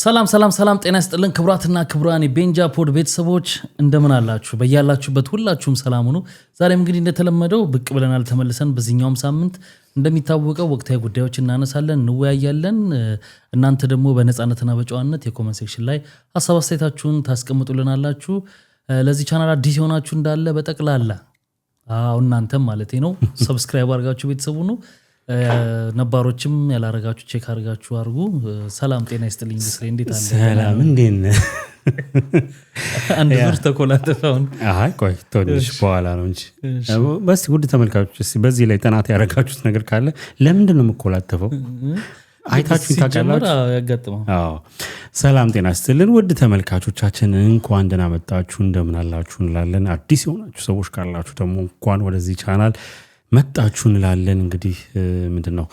ሰላም ሰላም ሰላም ጤና ይስጥልን ክቡራትና ክቡራን የቤንጃ ፖድ ቤተሰቦች እንደምን አላችሁ? በያላችሁበት ሁላችሁም ሰላም ሁኑ። ዛሬም እንግዲህ እንደተለመደው ብቅ ብለናል ተመልሰን። በዚህኛውም ሳምንት እንደሚታወቀው ወቅታዊ ጉዳዮች እናነሳለን፣ እንወያያለን። እናንተ ደግሞ በነፃነትና በጨዋነት የኮሜንት ሴክሽን ላይ ሀሳብ አስተያየታችሁን ታስቀምጡልናላችሁ። ለዚህ ቻናል አዲስ የሆናችሁ እንዳለ በጠቅላላ እናንተም ማለቴ ነው ሰብስክራይብ አድርጋችሁ ቤተሰቡ ነው። ነባሮችም ያላረጋችሁ ቼክ አድርጋችሁ አድርጉ። ሰላም ጤና ይስጥልኝ። እንዴት አለ? ሰላም እንዴት ነህ? አንድ ዙር ተኮላተፈውን። አይ ቆይ ትንሽ በኋላ ነው እንጂ በስ ውድ ተመልካቾች እስቲ በዚህ ላይ ጥናት ያደረጋችሁት ነገር ካለ ለምንድን ነው የምኮላተፈው? አይታችሁ ታውቃላችሁ? ያጋጥመው። አዎ ሰላም ጤና ይስጥልን ውድ ተመልካቾቻችን፣ እንኳን ደህና መጣችሁ፣ እንደምን አላችሁ እንላለን። አዲስ የሆናችሁ ሰዎች ካላችሁ ደግሞ እንኳን ወደዚህ ቻናል መጣችሁ እንላለን። እንግዲህ ምንድነው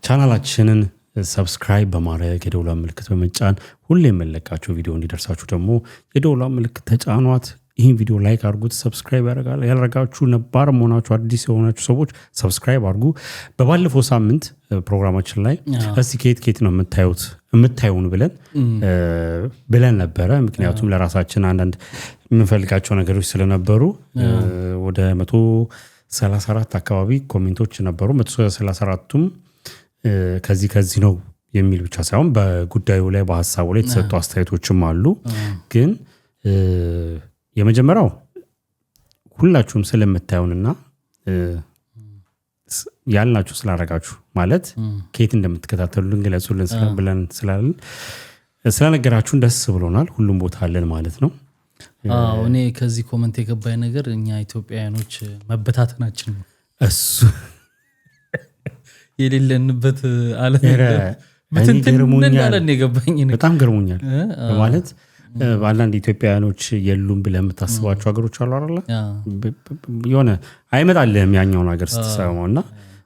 ቻናላችንን ሰብስክራይብ በማድረግ የደውሏን ምልክት በመጫን ሁሌ የምንለቃቸው ቪዲዮ እንዲደርሳችሁ ደግሞ የደውሏን ምልክት ተጫኗት። ይህን ቪዲዮ ላይክ አድርጉት፣ ሰብስክራይብ ያደረጋችሁ ነባር መሆናችሁ አዲስ የሆናችሁ ሰዎች ሰብስክራይብ አድርጉ። በባለፈው ሳምንት ፕሮግራማችን ላይ እስቲ ኬት ነው የምታዩን ብለን ነበረ። ምክንያቱም ለራሳችን አንዳንድ የምንፈልጋቸው ነገሮች ስለነበሩ ወደ 134 አካባቢ ኮሜንቶች ነበሩ። 134ቱም ከዚህ ነው የሚል ብቻ ሳይሆን በጉዳዩ ላይ በሐሳቡ ላይ የተሰጡ አስተያየቶችም አሉ። ግን የመጀመሪያው ሁላችሁም ስለምታዩንና ያልናችሁ ስላረጋችሁ ማለት ከየት እንደምትከታተሉልን ግለጹልን ብለን ስላልን ስለነገራችሁን ደስ ብሎናል። ሁሉም ቦታ አለን ማለት ነው። እኔ ከዚህ ኮመንት የገባኝ ነገር እኛ ኢትዮጵያውያኖች መበታተናችን ነው። እሱ የሌለንበት ዓለም ብትንትንላለን የገባኝ በጣም ገርሞኛል። ማለት በአንዳንድ ኢትዮጵያውያኖች የሉም ብለህ የምታስባቸው ሀገሮች አሉ አይደለ? የሆነ አይመጣልህም ያኛውን ሀገር ስትሰማው እና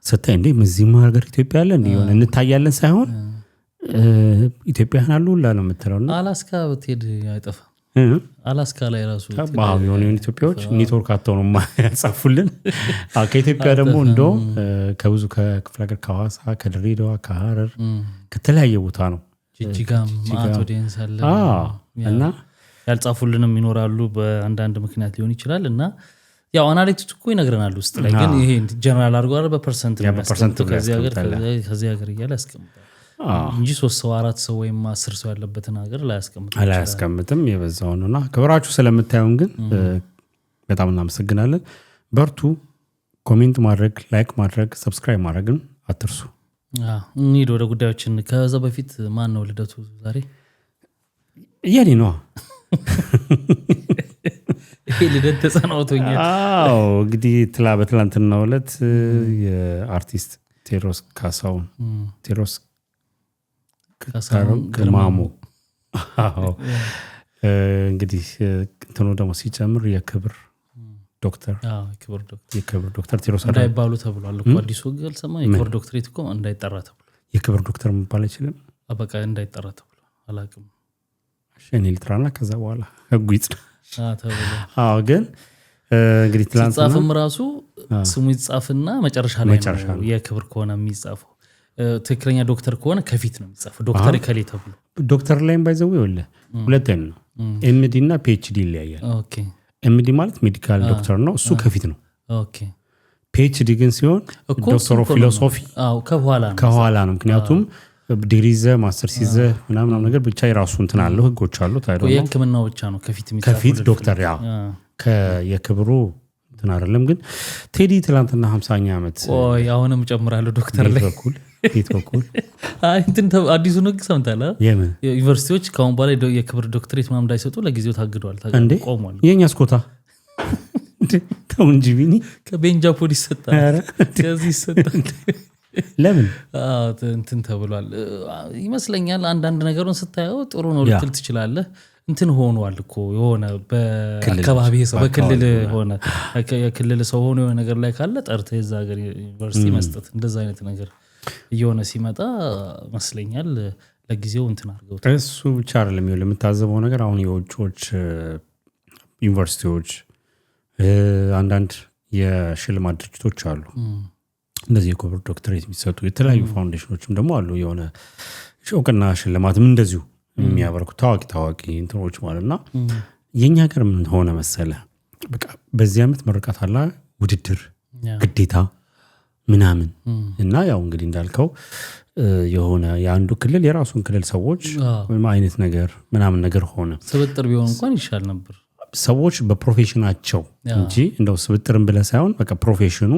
ስታይ እንዴ እዚህም ሀገር ኢትዮጵያ አለ እንዴ የሆነ እንታያለን ሳይሆን ኢትዮጵያውያን አሉ ሁላ ነው የምትለውና አላስካ ብትሄድ አይጠፋም። አላስካ ላይ ራሱ የሆነ ኢትዮጵያዎች ኔትወርክ አጥተው ነው ያጻፉልን። ከኢትዮጵያ ደግሞ እንደውም ከብዙ ከክፍለ ሀገር ከሐዋሳ፣ ከድሬዳዋ፣ ከሐረር ከተለያየ ቦታ ነው ጅጅጋም ማቶ ዴንስ አለ እና ያልጻፉልንም ይኖራሉ። በአንዳንድ ምክንያት ሊሆን ይችላል እና ያው አናሊቲክስ እኮ ይነግረናል ውስጥ ላይ ግን ይሄ ጀነራል አድርጎ አይደል በፐርሰንት ነው ከዚህ ሀገር እያለ ያስቀምጣል እንጂ 3 ሰው 4 ሰው ወይም 10 ሰው ያለበትን ሀገር ላይ አያስቀምጥም። የበዛው ነውና ክብራችሁ ስለምታዩን ግን በጣም እናመሰግናለን። በርቱ። ኮሜንት ማድረግ፣ ላይክ ማድረግ፣ ሰብስክራይብ ማድረግን አትርሱ። እንሂድ ወደ ጉዳዮችን። ከዛ በፊት ማን ነው ልደቱ ዛሬ? የኔ ነው። ይሄ ልደት ተጸናውቶኛል። እንግዲህ በትላንትናው ዕለት የአርቲስት ቴዎድሮስ ካሳሁን ግርማሞ እንግዲህ እንትኑ ደግሞ ሲጨምር የክብር ዶክተር ቴዎድሮስ እንዳይባሉ ተብሏል እኮ አዲሱ ገልጽ ሰማ። የክብር ዶክተሬት እኮ እንዳይጠራ ተብሏል። የክብር ዶክተር መባል አይችልም። በቃ እንዳይጠራ ተብሏል። አላውቅም። እኔ ልጥራና ከዛ በኋላ ህጉ ይጽና ተብሏል። ግን እንግዲህ ትላንት ሲጻፍም ራሱ ስሙ ይጻፍና መጨረሻ ላይ ነው የክብር ከሆነ የሚጻፈው። ትክክለኛ ዶክተር ከሆነ ከፊት ነው የሚጻፈው ዶክተር ከሌ ተብሎ። ዶክተር ላይም ባይዘው ይወለ ሁለት አይነት ነው። ኤምዲ እና ፒኤችዲ ይለያያል። ኦኬ ኤምዲ ማለት ሜዲካል ዶክተር ነው፣ እሱ ከፊት ነው። ኦኬ ፒኤችዲ ግን ሲሆን ዶክተር ኦፍ ፊሎሶፊ ከኋላ ነው። ምክንያቱም ዲግሪ ይዘህ ማስተርስ ይዘህ ምናምን ነገር ብቻ የራሱ እንትን አለው፣ ህጎች አሉት። አይደለም የህክምናው ብቻ ነው ከፊት የሚጻፈው። ከፊት ዶክተር የክብሩ እንትን አይደለም። ግን ቴዲ ትላንትና 50ኛ ዓመት አሁንም ጨምራለሁ ዶክተር ላይ ፊት በኩል እንትን አዲሱ ህግ ሰምተሃል? ዩኒቨርሲቲዎች ከአሁን በኋላ የክብር ዶክተሬት ምናምን እንዳይሰጡ ለጊዜው ታግደዋል፣ ቆሟል። የእኛ ስኮታ ተው እንጂ ቢኒ ከቤንጃ ፖድ ይሰጣል፣ ከዚህ ይሰጣል። ለምን እንትን ተብሏል ይመስለኛል። አንዳንድ ነገሩን ስታየው ጥሩ ነው ልትል ትችላለህ። እንትን ሆኗል እኮ የሆነ በአካባቢ ሰው በክልል ሆነ የክልል ሰው ሆኖ የሆነ ነገር ላይ ካለ ጠርተህ የዛ ሀገር ዩኒቨርሲቲ መስጠት እንደዛ አይነት ነገር እየሆነ ሲመጣ መስለኛል ለጊዜው እንትን አድርገውታል። እሱ ብቻ አይደለም የምታዘበው ነገር አሁን የውጭዎች ዩኒቨርሲቲዎች አንዳንድ የሽልማት ድርጅቶች አሉ እንደዚህ የክብር ዶክተሬት የሚሰጡ የተለያዩ ፋውንዴሽኖችም ደግሞ አሉ። የሆነ እውቅና ሽልማትም እንደዚሁ የሚያበረኩ ታዋቂ እንትኖች ማለትና የኛ ሀገር ምን ሆነ መሰለ በቃ በዚህ ዓመት ምርቃት አለ ውድድር ግዴታ ምናምን እና ያው እንግዲህ እንዳልከው የሆነ የአንዱ ክልል የራሱን ክልል ሰዎች አይነት ነገር ምናምን ነገር ሆነ ስብጥር ቢሆን እንኳን ይሻል ነበር ሰዎች በፕሮፌሽናቸው እንጂ እንደው ስብጥርን ብለ ሳይሆን በቃ ፕሮፌሽኑ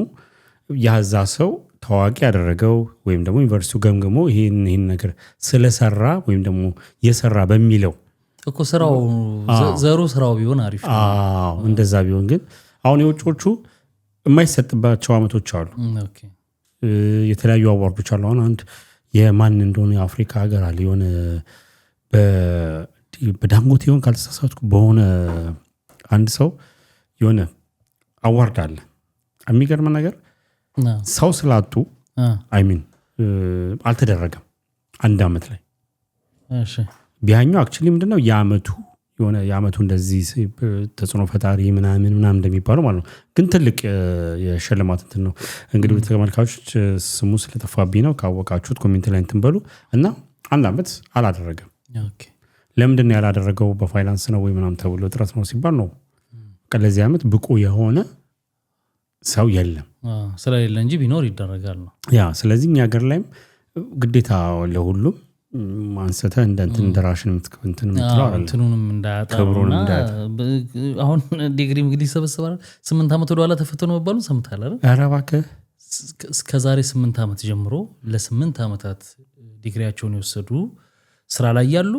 ያዛ ሰው ታዋቂ ያደረገው ወይም ደግሞ ዩኒቨርሲቲው ገምግሞ ይሄን ነገር ስለሰራ ወይም ደግሞ የሰራ በሚለው እኮ ስራው ዘሩ ስራው ቢሆን አሪፍ እንደዛ ቢሆን ግን አሁን የውጮቹ የማይሰጥባቸው አመቶች አሉ ኦኬ የተለያዩ አዋርዶች አሉ አሁን አንድ የማን እንደሆነ የአፍሪካ ሀገር አለ የሆነ በዳንጎቴ ይሆን ካልተሳሳትኩ በሆነ አንድ ሰው የሆነ አዋርድ አለ የሚገርም ነገር ሰው ስላጡ አይሚን አልተደረገም አንድ አመት ላይ እሺ ቢያኛው አክቹሊ ምንድነው የአመቱ እንደዚህ ተጽዕኖ ፈጣሪ ምናምን እንደሚባለው ማለት ነው ግን ትልቅ የሽልማት እንትን ነው እንግዲህ ተመልካቾች ስሙ ስለጠፋብኝ ነው ካወቃችሁት ኮሜንት ላይ እንትን በሉ እና አንድ አመት አላደረገም ኦኬ ለምንድነው ያላደረገው በፋይናንስ ነው ወይ ምናምን ተብሎ ጥረት ነው ሲባል ነው ከለዚህ አመት ብቁ የሆነ ሰው የለም ስለሌለ እንጂ ቢኖር ይደረጋል ነው ያ ስለዚህ እኛ ሀገር ላይም ግዴታ ለሁሉም ማንሰተ እንትን ደራሽን እንትን ምትለው አይደል እንትኑንም እንዳያጣውና አሁን ዲግሪ እንግዲህ ሰበሰባል 8 አመት ወደ ኋላ ተፈተኑ መባሉን ሰምታል አይደል ኧረ እባክህ እስከ ዛሬ 8 አመት ጀምሮ ለ8 አመታት ዲግሪያቸውን የወሰዱ ስራ ላይ ያሉ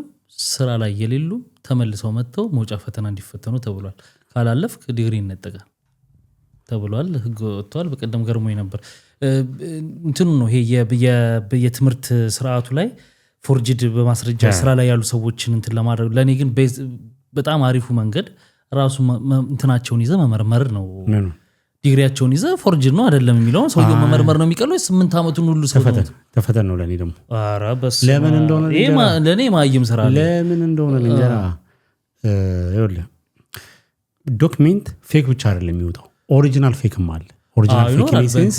ስራ ላይ የሌሉ ተመልሰው መጥተው መውጫ ፈተና እንዲፈተኑ ተብሏል ካላለፍክ ዲግሪ ይነጠቃል ተብሏል ህግ ወጥቷል በቀደም ገርሞኝ ነበር እንትኑ ነው ይሄ የትምህርት ስርዓቱ ላይ ፎርጅድ በማስረጃ ስራ ላይ ያሉ ሰዎችን እንትን ለማድረግ ለኔ ግን በጣም አሪፉ መንገድ ራሱ እንትናቸውን ይዘ መመርመር ነው ዲግሪያቸውን ይዘ ፎርጅድ ነው አይደለም የሚለው ሰውየው መመርመር ነው የሚቀለው 8 አመቱን ሁሉ ሰው ተፈተን ነው ለኔ ደግሞ ኧረ በስ ለምን እንደሆነ ለኔ ማይም ስራ ለምን እንደሆነ ልንገራ ይኸውልህ ዶክመንት ፌክ ብቻ አይደለም የሚወጣው ኦሪጂናል ፌክም አለ ኦሪጂናል ፌክ ላይሰንስ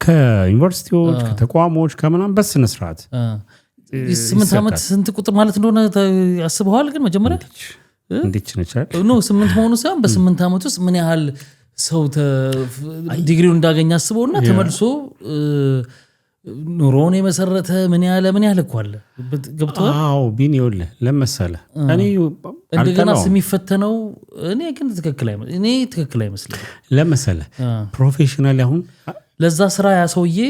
ከዩኒቨርሲቲዎች ከተቋሞች ከምናምን በስነ ስርዓት 8 አመት ስንት ቁጥር ማለት እንደሆነ ያስበዋል ግን መጀመሪያ እንዴት ይችላል ነው 8 መሆኑ ሳይሆን በ8 አመት ውስጥ ምን ያህል ሰው ዲግሪውን እንዳገኘ አስበውና ተመልሶ ኑሮውን የመሰረተ ምን ያህል እኮ አለ ገብቷል አዎ ቢን ይኸውልህ ለምሳሌ እኔ እንደገና የሚፈተነው እኔ ትክክል አይመስልም ለምሳሌ ፕሮፌሽናል አሁን ለዛ ስራ ያ ሰውዬ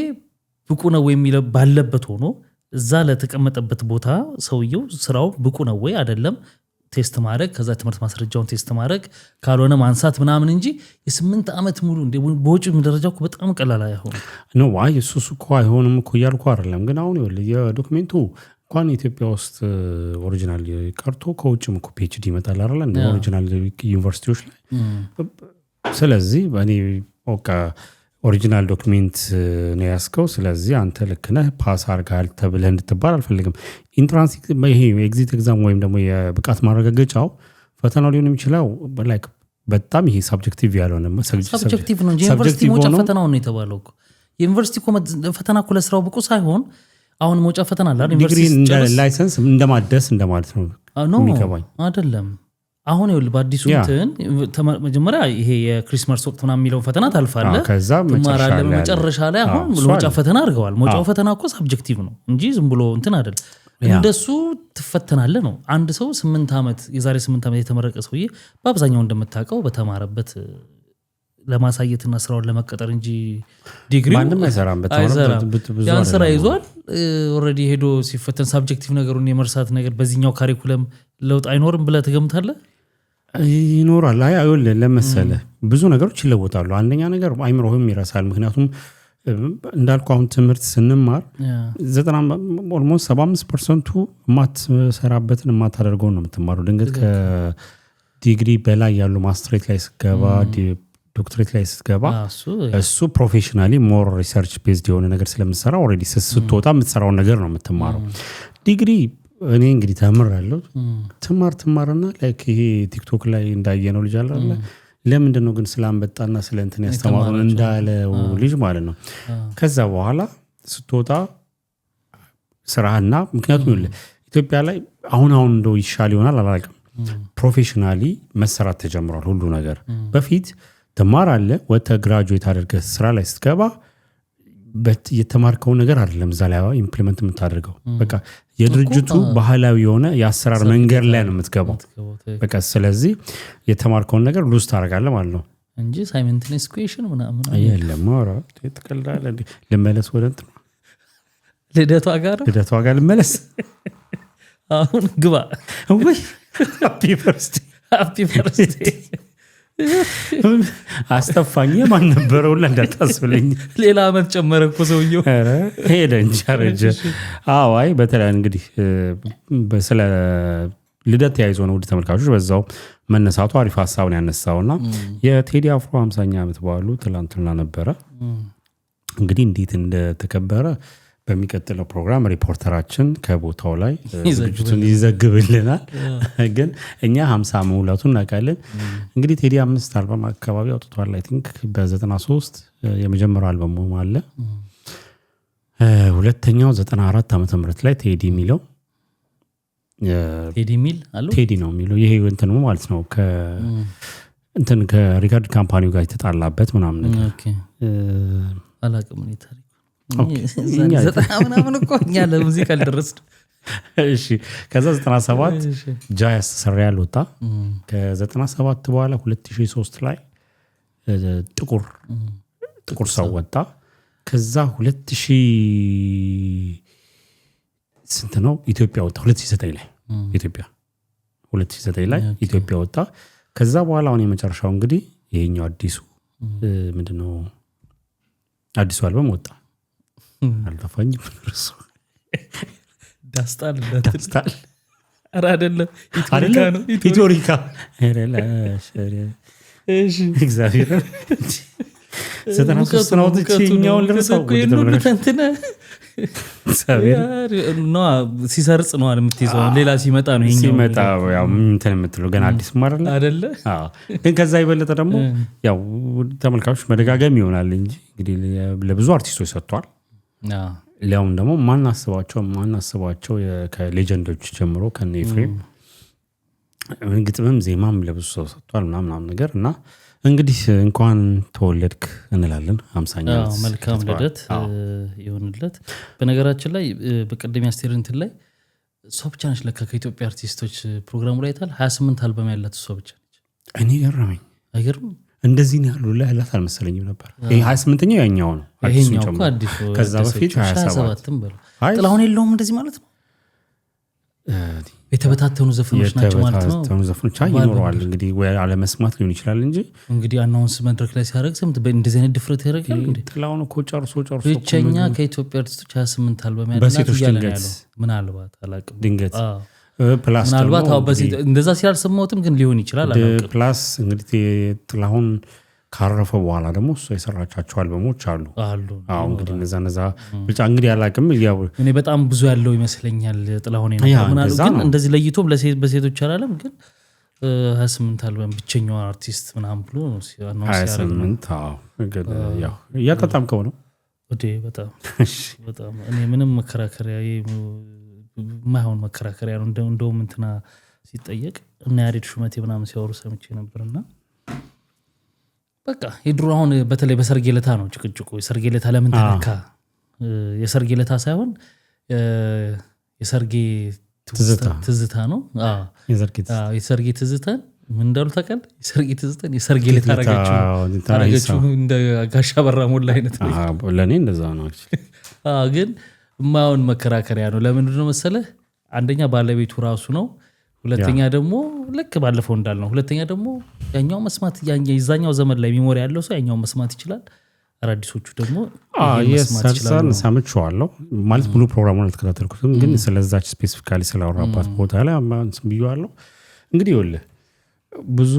ብቁ ነው ወይ የሚለው ባለበት ሆኖ እዛ ለተቀመጠበት ቦታ ሰውየው ስራው ብቁ ነው ወይ አይደለም ቴስት ማድረግ ከዛ ትምህርት ማስረጃውን ቴስት ማድረግ ካልሆነ ማንሳት ምናምን እንጂ የ8 አመት ሙሉ እንደ በውጭ ደረጃው በጣም ቀላል አይሆንም ነው ዋይ እሱ እኮ አይሆንም እኮ ያልኩ አይደለም ግን አሁን ይኸውልህ የዶክመንቱ እንኳን ኢትዮጵያ ውስጥ ኦሪጂናል ቀርቶ ከውጭም እኮ ፒኤችዲ ይመጣል አይደል እንደ ኦሪጂናል ዩኒቨርሲቲዎች ላይ ስለዚህ እኔ በቃ ኦሪጂናል ዶክመንት ነው ያስከው ስለዚህ አንተ ልክ ነህ ፓስ አርጋል ተብለህ እንድትባል አልፈልግም ኢንትራንስ ይሄ ኤግዚት ኤግዛም ወይም ደግሞ የብቃት ማረጋገጫው ፈተናው ሊሆን የሚችለው ላይክ በጣም ይሄ ሳብጀክቲቭ ያልሆነ ሳብጀክቲቭ ነው እንጂ ዩኒቨርሲቲ መውጫ ፈተናው ነው የተባለው እኮ ዩኒቨርሲቲ ፈተና እኮ ለስራው ብቁ ሳይሆን አሁን መውጫ ፈተና አለ ዩኒቨርሲቲ እንደ ላይሰንስ እንደማደስ እንደማለት ነው የሚገባኝ አይደለም አሁን ይኸውልህ በአዲሱ እንትን መጀመሪያ ይሄ የክሪስማስ ወቅት ምናምን የሚለውን ፈተና ታልፋለህ ትማራለህ መጨረሻ ላይ አሁን መውጫ ፈተና አድርገዋል መውጫው ፈተና እኮ ሳብጀክቲቭ ነው እንጂ ዝም ብሎ እንትን አይደል እንደሱ ትፈተናለህ ነው አንድ ሰው 8 አመት የዛሬ 8 አመት የተመረቀ ሰውዬ በአብዛኛው እንደምታውቀው በተማረበት ለማሳየትና ስራውን ለመቀጠር እንጂ ዲግሪው ማንንም አይሰራም ያን ስራ ይዟል ኦሬዲ ሄዶ ሲፈተን ሳብጀክቲቭ ነገሩን የመርሳት ነገር በዚህኛው ካሪኩለም ለውጥ አይኖርም ብለህ ትገምታለህ ይኖራል አይወል ለምሳሌ ብዙ ነገሮች ይለወጣሉ አንደኛ ነገር አይምሮህም ይረሳል ምክንያቱም እንዳልኩ አሁን ትምህርት ስንማር 75% ማትሰራበትን ማታደርገው ነው የምትማረው ድንገት ከዲግሪ በላይ ያሉ ማስተሬት ላይ ስገባ ዶክትሬት ላይ ስትገባ እሱ ፕሮፌሽናሊ ሞር ሪሰርች ቤዝድ የሆነ ነገር ስለምትሰራ ኦሬዲ ስትወጣ የምትሰራውን ነገር ነው የምትማረው ዲግሪ እኔ እንግዲህ ተምራለሁ ትማርና ላይክ ይሄ ቲክቶክ ላይ እንዳየነው ልጅ አለ ለምንድነው ግን ስላንበጣና ስለ እንትን ያስተማሩን እንዳለው ልጅ ማለት ነው ከዛ በኋላ ስትወጣ ስራና ምክንያቱም ኢትዮጵያ ላይ አሁን እንደው ይሻል ይሆናል አላውቅም። ፕሮፌሽናሊ መሰራት ተጀምሯል ሁሉ ነገር። በፊት ትማራለህ ወጥተህ ግራጁዌት አድርገህ ስራ ላይ ስትገባ የተማርከው ነገር አይደለም እዛ ላይ ኢምፕሊመንት የምታደርገው። በቃ የድርጅቱ ባህላዊ የሆነ የአሰራር መንገድ ላይ ነው የምትገባው። በቃ ስለዚህ የተማርከውን ነገር ሉዝ ታደርጋለህ ማለት ነው እንጂ ሳይመንትኔስ ኢኩዌሽን ምናምን የለም። ኧረ ትቀልዳለህ እንዴ? ልመለስ ወደ እንትን ልደቷ ጋር ልመለስ። አሁን ግባ ወይ ሃፒ በርዝዴ አስተፋኝ ማን ነበረው እንዳታስብለኝ። ሌላ አመት ጨመረ እኮ ሰውየው። ኧረ ሄደ እንጂ አረጀ። አይ በተለይ እንግዲህ ስለ ልደት ተያይዞ ነው ውድ ተመልካቾች በዛው መነሳቱ አሪፍ ሀሳብ ነው ያነሳውና የቴዲ አፍሮ 50ኛ ዓመት በዓሉ ትላንትና ነበረ። እንግዲህ እንዴት እንደተከበረ በሚቀጥለው ፕሮግራም ሪፖርተራችን ከቦታው ላይ ዝግጅቱን ይዘግብልናል። ግን እኛ 50 መሙላቱን እናውቃለን። እንግዲህ ቴዲ 5 አልበም አካባቢ አውጥቷል። አይ ቲንክ በ93 የመጀመሪያው አልበሙ አለ። ሁለተኛው 94 ዓመተ ምህረት ላይ ቴዲ የሚለው ቴዲ ነው የሚለው ይሄ እንትን ማለት ነው እንትን ከሪካርድ ካምፓኒው ጋር የተጣላበት ምናምን ነገር አላውቅም እኔ ታሪክ ምናምን እኮ እኛ ለሙዚቃ አልደረስንም። እሺ ከዛ 97 ጃ ያስተሰራያል ወጣ። ከ97 በኋላ 2003 ላይ ጥቁር ሰው ወጣ። ከዛ 2000 ስንት ነው ኢትዮጵያ ወጣ 2009 ላይ ኢትዮጵያ ወጣ። ከዛ በኋላ አሁን የመጨረሻው እንግዲህ ይሄኛው አዲሱ ምንድነው አዲሱ አልበም ወጣ። አልተፋኝም እርሱ ዳስታል ኧረ አይደለም ኢትዮሪካ እሺ እግዚአብሔር 93 ነው ትችኛውን ልርሳው ሲሰርጽ ነው የምትይዘው። ሌላ ሲመጣ ነው ሲመጣ ያው እንትን የምትለው ገና አዲስ ማረለ አይደለ? ግን ከዛ የበለጠ ደግሞ ያው ተመልካቾች መደጋገም ይሆናል እንጂ እንግዲህ ለብዙ አርቲስቶች ሰጥቷል። ሊያውም ደግሞ ማናስባቸው ከሌጀንዶች ጀምሮ ከነ ኤፍሬም ግጥምም ዜማም ለብዙ ሰው ሰጥቷል ምናምን ነገር እና እንግዲህ እንኳን ተወለድክ እንላለን። 50ኛ መልካም ልደት ይሁንለት። በነገራችን ላይ በቀደም ያስቴር እንትን ላይ እሷ ብቻ ነች ለካ ከኢትዮጵያ አርቲስቶች ፕሮግራሙ ላይ ታል 28 አልበም ያላት እሷ ብቻ ነች። እኔ ገረመኝ። አይገርም? እንደዚህ ነው ያሉ ላይ ያላት አልመሰለኝም ነበር። ይሄ 28ኛው ያኛው ነው ይሄኛው እኮ አዲስ ከዛ በፊት 27 በለው ጥላሁን የለውም እንደዚህ ማለት ነው። የተበታተኑ ዘፈኖች ናቸው ማለት ነው። የተበታተኑ ዘፈኖች ይኖረዋል እንግዲህ ወይ አለመስማት ሊሆን ይችላል እንጂ እንግዲህ አናውንስ መድረክ ላይ ሲያደርግ ስምት እንደዚህ አይነት ድፍረት ያደርጋል። እንግዲህ ጥላሁን እኮ ጨርሶ ብቸኛ ከኢትዮጵያ አርቲስቶች 28 አልበም ያላት ይያለ ያለው ምናልባት አላውቅም ድንገት ፕላስ ምናልባት እንደዛ ሲያልሰማውትም ግን ሊሆን ይችላል አላውቅም። ፕላስ እንግዲህ ጥላሁን ካረፈ በኋላ ደግሞ እሱ የሰራቻቸው አልበሞች አሉ። እንግዲህ እነዛ ብቻ እንግዲህ አላውቅም። እኔ በጣም ብዙ ያለው ይመስለኛል ጥላሁን ምናልባት ግን እንደዚህ ለይቶም በሴቶች አላለም ግን 28 አልበም ብቸኛው አርቲስት ምናምን ብሎ ነው 28 ያው እያጣጣምከው ነው በጣም እኔ ምንም መከራከሪያ የማይሆን መከራከሪያ ነው። እንደውም እንትና ሲጠየቅ እና ያሬድ ሹመቴ ምናምን ሲያወሩ ሰምቼ ነበርና በቃ የድሮ አሁን በተለይ በሰርጌ ለታ ነው ጭቅጭቁ። የሰርጌ ለታ ለምን ተነካ? የሰርጌ ለታ ሳይሆን የሰርጌ ትዝታ ነው። የሰርጌ ትዝታን ምን እንዳሉ ታውቃለህ? የሰርጌ ለታ አረገችው እንደ ጋሻ በራ ሞላ አይነት ነው። ለእኔ እንደዛ ነው። ግን የማይሆን መከራከሪያ ነው። ለምንድን ነው መሰለህ? አንደኛ ባለቤቱ ራሱ ነው። ሁለተኛ ደግሞ ልክ ባለፈው እንዳልነው ሁለተኛ ደግሞ ያኛው መስማት የዛኛው ዘመን ላይ ሚሞሪ ያለው ሰው ያኛው መስማት ይችላል። አዳዲሶቹ ደግሞ የሰርሳን ሰምቼዋለሁ ማለት ሙሉ ፕሮግራሙን አልተከታተልኩትም፣ ግን ስለዛች ስፔሲፊካሊ ስላወራባት ቦታ ላይ አማንስም ብዬዋለሁ። እንግዲህ ይኸውልህ ብዙ